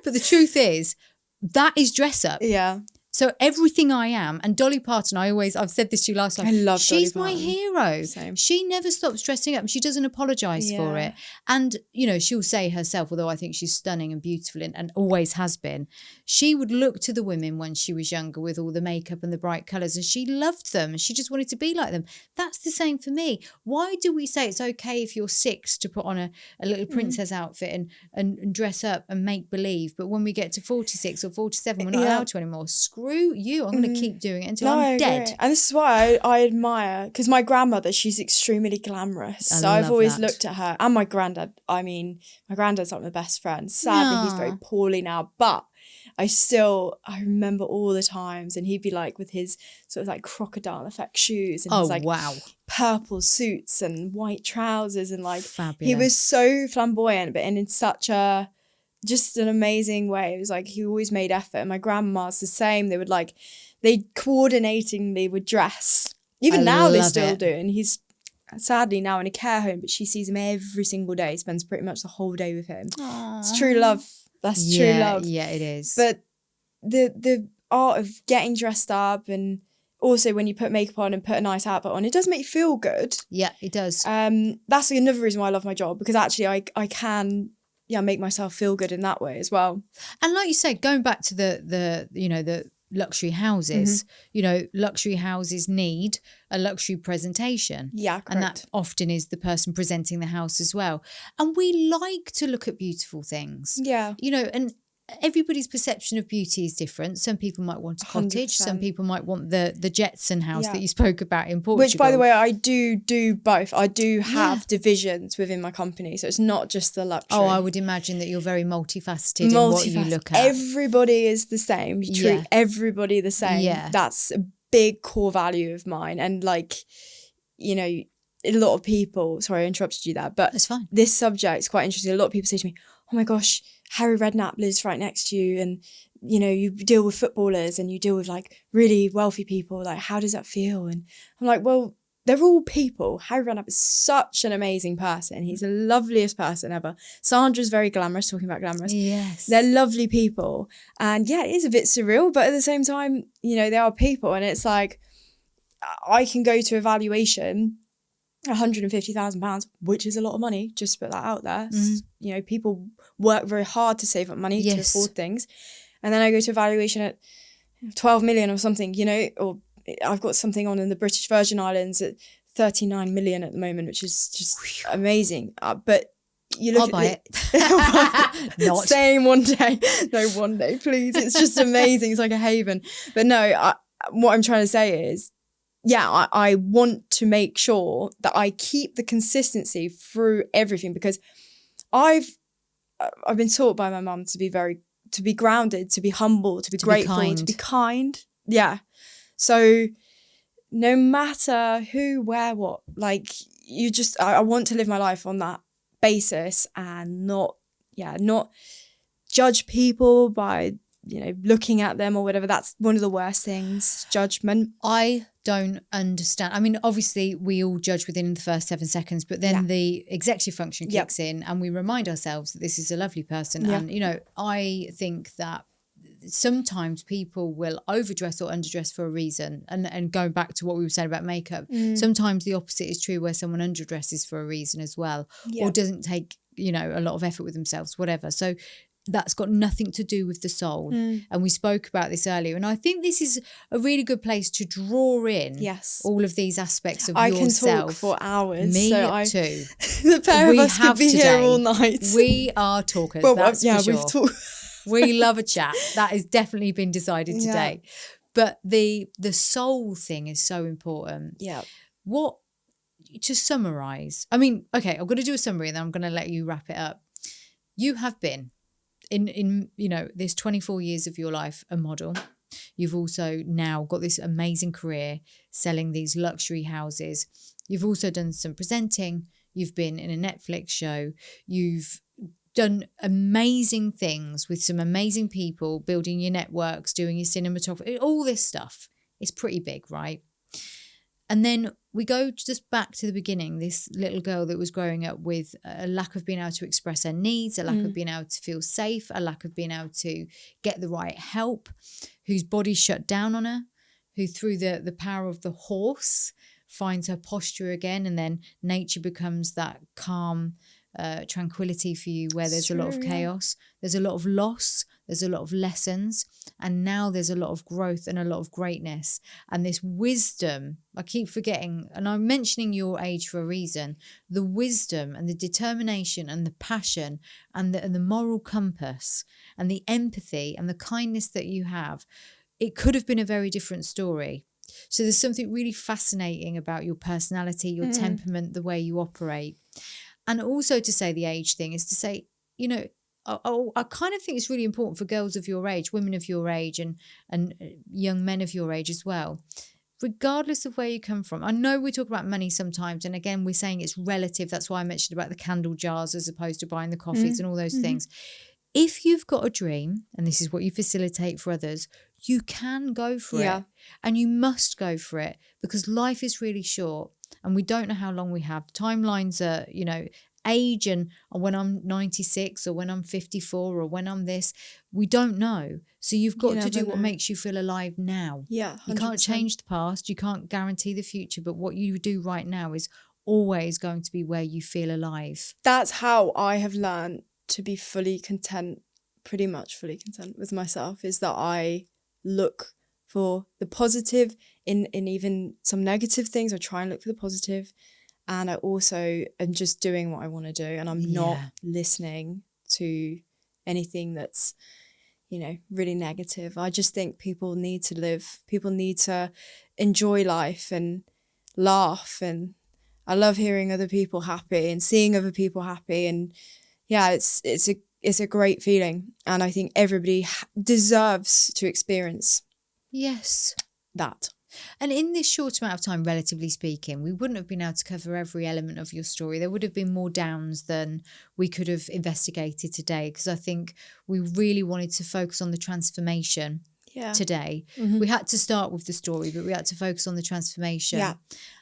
S1: But the truth is, that is dress up.
S2: Yeah.
S1: So everything I am, and Dolly Parton, I've said this to you last time.
S2: I love Dolly
S1: She's my hero.
S2: Same.
S1: She never stops dressing up and she doesn't apologise for it. And, you know, she'll say herself, although I think she's stunning and beautiful and always has been, she would look to the women when she was younger with all the makeup and the bright colours and she loved them and she just wanted to be like them. That's the same for me. Why do we say it's okay if you're 6 to put on a little princess outfit and dress up and make believe, but when we get to 46 or 47, we're not allowed to anymore? Screw you, I'm going to keep doing it until I'm dead.
S2: And this is why I admire, because my grandmother, she's extremely glamorous. So I've always looked at her, and my granddad. I mean, my granddad's like my best friend. Sadly, he's very poorly now, but I remember all the times, and he'd be like with his sort of like crocodile effect shoes and his like
S1: wow.
S2: purple suits and white trousers, and like
S1: Fabulous.
S2: he was so flamboyant, but in such a just an amazing way. It was like he always made effort. And my grandma's the same. They coordinatingly would dress. Even now they still do. And he's sadly now in a care home, but she sees him every single day, spends pretty much the whole day with him.
S1: Aww.
S2: It's true love. That's true love.
S1: Yeah, it is.
S2: But the art of getting dressed up, and also when you put makeup on and put a nice outfit on, it does make you feel good.
S1: Yeah, it does.
S2: That's another reason why I love my job, because actually I can make myself feel good in that way as well.
S1: And like you said, going back to the luxury houses, luxury houses need a luxury presentation.
S2: Yeah, correct.
S1: And that often is the person presenting the house as well. And we like to look at beautiful things.
S2: Yeah.
S1: And everybody's perception of beauty is different. Some people might want a cottage.
S2: 100%.
S1: Some people might want the Jetson house that you spoke about in Portugal.
S2: Which, by the way, I do both. I do have divisions within my company. So it's not just the luxury.
S1: Oh, I would imagine that you're very multifaceted in what you look at.
S2: Everybody is the same. You treat everybody the same. Yeah. That's a big core value of mine. And like, a lot of people, sorry, I interrupted you there, but
S1: that's fine.
S2: This subject is quite interesting. A lot of people say to me, oh my gosh, Harry Redknapp lives right next to you, and you deal with footballers and you deal with like really wealthy people, like how does that feel? And I'm like, well, they're all people. Harry Redknapp is such an amazing person. He's the loveliest person ever. Sandra's very glamorous, talking about glamorous.
S1: Yes.
S2: They're lovely people. And yeah, it is a bit surreal, but at the same time, they are people. And it's like, I can go to evaluation, £150,000, which is a lot of money, just to put that out there. People work very hard to save up money to afford things. And then I go to evaluation at 12 million or something, or I've got something on in the British Virgin Islands at 39 million at the moment, which is just amazing. But you look
S1: I'll
S2: at
S1: buy it.
S2: Not saying one day. No, one day, please. It's just amazing. It's like a haven. But no, what I'm trying to say is, I want to make sure that I keep the consistency through everything, because I've been taught by my mum to be grounded, to be humble, to be grateful, to be kind. Yeah. So no matter who, where, what, like I want to live my life on that basis and not judge people by, looking at them or whatever. That's one of the worst things, judgment.
S1: I don't understand. I mean, obviously we all judge within the first 7 seconds, but then the executive function kicks in and we remind ourselves that this is a lovely person. And, I think that sometimes people will overdress or underdress for a reason. And going back to what we were saying about makeup, sometimes the opposite is true, where someone underdresses for a reason as well, or doesn't take, a lot of effort with themselves, whatever. So that's got nothing to do with the soul. And we spoke about this earlier. And I think this is a really good place to draw in all of these aspects of yourself.
S2: I can talk for hours.
S1: Me too.
S2: The pair of us could be here all night.
S1: We are talkers, that's for sure. We love a chat. That has definitely been decided today. But the soul thing is so important. Yeah. To summarise, I mean, okay, I'm going to do a summary and then I'm going to let you wrap it up. You have been in this 24 years of your life a model. You've also now got this amazing career selling these luxury houses. You've also done some presenting. You've been in a Netflix show. You've done amazing things with some amazing people, building your networks, doing your cinematography, all this stuff. It's pretty big, right? And then we go just back to the beginning, this little girl that was growing up with a lack of being able to express her needs, a lack of being able to feel safe, a lack of being able to get the right help, whose body shut down on her, who through the power of the horse finds her posture again, and then nature becomes that calm tranquility for you where there's a lot of chaos. There's a lot of loss, there's a lot of lessons, and now there's a lot of growth and a lot of greatness. And this wisdom, I keep forgetting, and I'm mentioning your age for a reason, the wisdom and the determination and the passion and the moral compass and the empathy and the kindness that you have, it could have been a very different story. So there's something really fascinating about your personality, your temperament, the way you operate. And also to say the age thing is to say, I kind of think it's really important for girls of your age, women of your age, and young men of your age as well. Regardless of where you come from, I know we talk about money sometimes, and again, we're saying it's relative. That's why I mentioned about the candle jars as opposed to buying the coffees and all those things. If you've got a dream, and this is what you facilitate for others, you can go for it, and you must go for it, because life is really short, and we don't know how long we have. Timelines are, age and when I'm 96 or when I'm 54 or when I'm this, we don't know. So you've got to do what makes you feel alive now.
S2: Yeah, 100%.
S1: You can't change the past, you can't guarantee the future, but what you do right now is always going to be where you feel alive.
S2: That's how I have learned to be fully content, pretty much fully content with myself, is that I look for the positive in even some negative things. I try and look for the positive. And I also am just doing what I want to do. And I'm not listening to anything that's, really negative. I just think people need to live. People need to enjoy life and laugh. And I love hearing other people happy and seeing other people happy. And yeah, it's a great feeling. And I think everybody deserves to experience that.
S1: And in this short amount of time, relatively speaking, we wouldn't have been able to cover every element of your story. There would have been more downs than we could have investigated today, because I think we really wanted to focus on the transformation today. We had to start with the story, but we had to focus on the transformation. Yeah.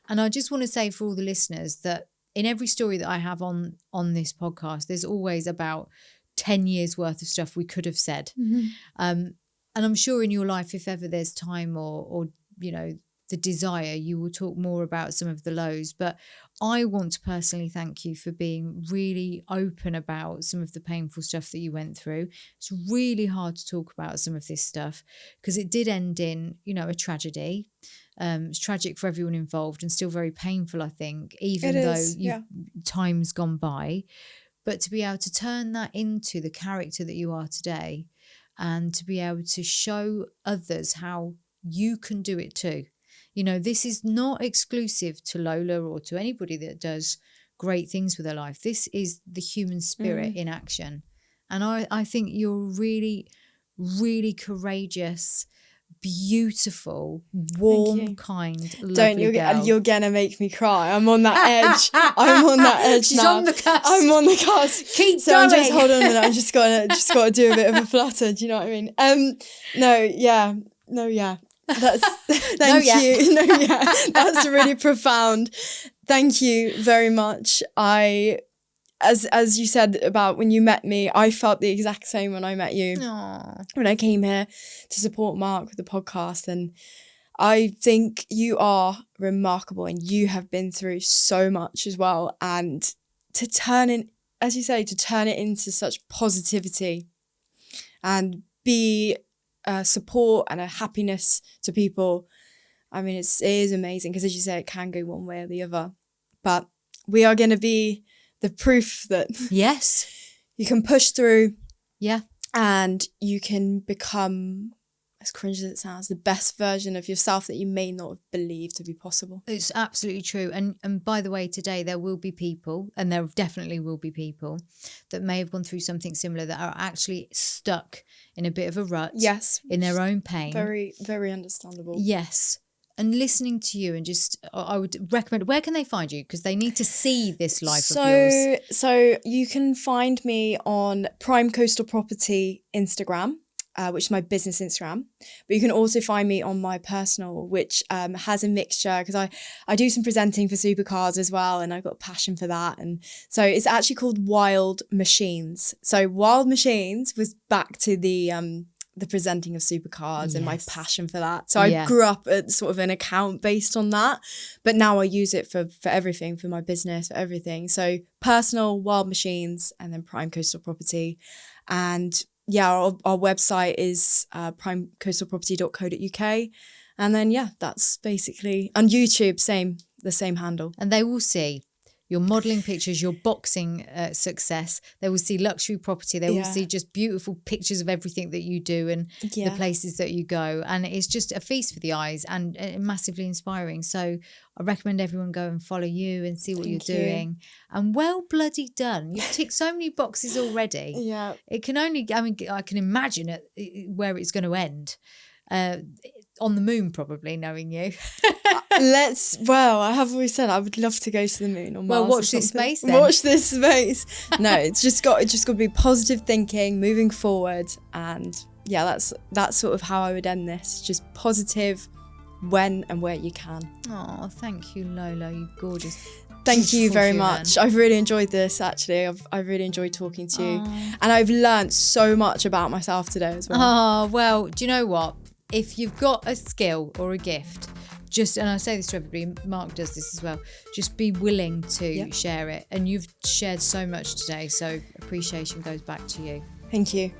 S1: And I just want to say for all the listeners that in every story that I have on this podcast, there's always about 10 years worth of stuff we could have said. And I'm sure in your life, if ever there's time or the desire, you will talk more about some of the lows. But I want to personally thank you for being really open about some of the painful stuff that you went through. It's really hard to talk about some of this stuff because it did end in, a tragedy. It's tragic for everyone involved and still very painful, I think, even though time's gone by. But to be able to turn that into the character that you are today and to be able to show others how you can do it too. This is not exclusive to Lola or to anybody that does great things with their life. This is the human spirit in action. And I think you're really, really courageous, beautiful, warm, kind, lovely girl.
S2: You're gonna make me cry. I'm on that edge. I'm on that edge.
S1: She's
S2: now.
S1: on the cusp.
S2: I'm on the cusp.
S1: Keep
S2: so
S1: going.
S2: Just hold on a minute. I just gotta do a bit of a flutter. Do you know what I mean? That's thank you. That's really profound. Thank you very much. As you said about when you met me, I felt the exact same when I met you.
S1: Aww.
S2: When I came here to support Mark with the podcast. And I think you are remarkable and you have been through so much as well. And to turn it into such positivity and be support and a happiness to people. I mean, it is amazing because, as you say, it can go one way or the other. But we are going to be the proof that you can push through. Yeah. And you can become, as cringe as it sounds, the best version of yourself that you may not have believed to be possible.
S1: It's absolutely true. And by the way, today there will be people, and there definitely will be people that may have gone through something similar that are actually stuck in a bit of a rut. Yes. In their own pain.
S2: Very, very understandable.
S1: Yes. And listening to you and I would recommend, where can they find you? Because they need to see this life of yours.
S2: So you can find me on Prime Coastal Property Instagram. Which is my business Instagram. But you can also find me on my personal, which has a mixture, because I do some presenting for supercars as well, and I've got a passion for that. And so it's actually called Wild Machines. So Wild Machines was back to the presenting of supercars and my passion for that. So I grew up at sort of an account based on that, but now I use it for everything, for my business, for everything. So personal, Wild Machines, and then Prime Coastal Property. And our website is primecoastalproperty.co.uk. And then, that's basically, on YouTube, the same handle.
S1: And they will see your modelling pictures, your boxing success. They will see luxury property. They will see just beautiful pictures of everything that you do and the places that you go. And it's just a feast for the eyes and massively inspiring. So I recommend everyone go and follow you and see what you're doing. And well bloody done. You've ticked so many boxes already.
S2: Yeah.
S1: It can only, I mean, I can imagine where it's going to end. On the moon, probably, knowing you.
S2: I have always said I would love to go to the moon or Mars.
S1: Well, watch this space then.
S2: Watch this space. No, it's just got to be positive thinking, moving forward. And yeah, that's sort of how I would end this. Just positive when and where you can.
S1: Oh, thank you, Lola. You gorgeous.
S2: Thank you very much. I've really enjoyed this, actually. I've really enjoyed talking to you. And I've learned so much about myself today as well.
S1: Oh, well, do you know what? If you've got a skill or a gift, and I say this to everybody, Mark does this as well, just be willing to share it. And you've shared so much today, so appreciation goes back to you.
S2: Thank you.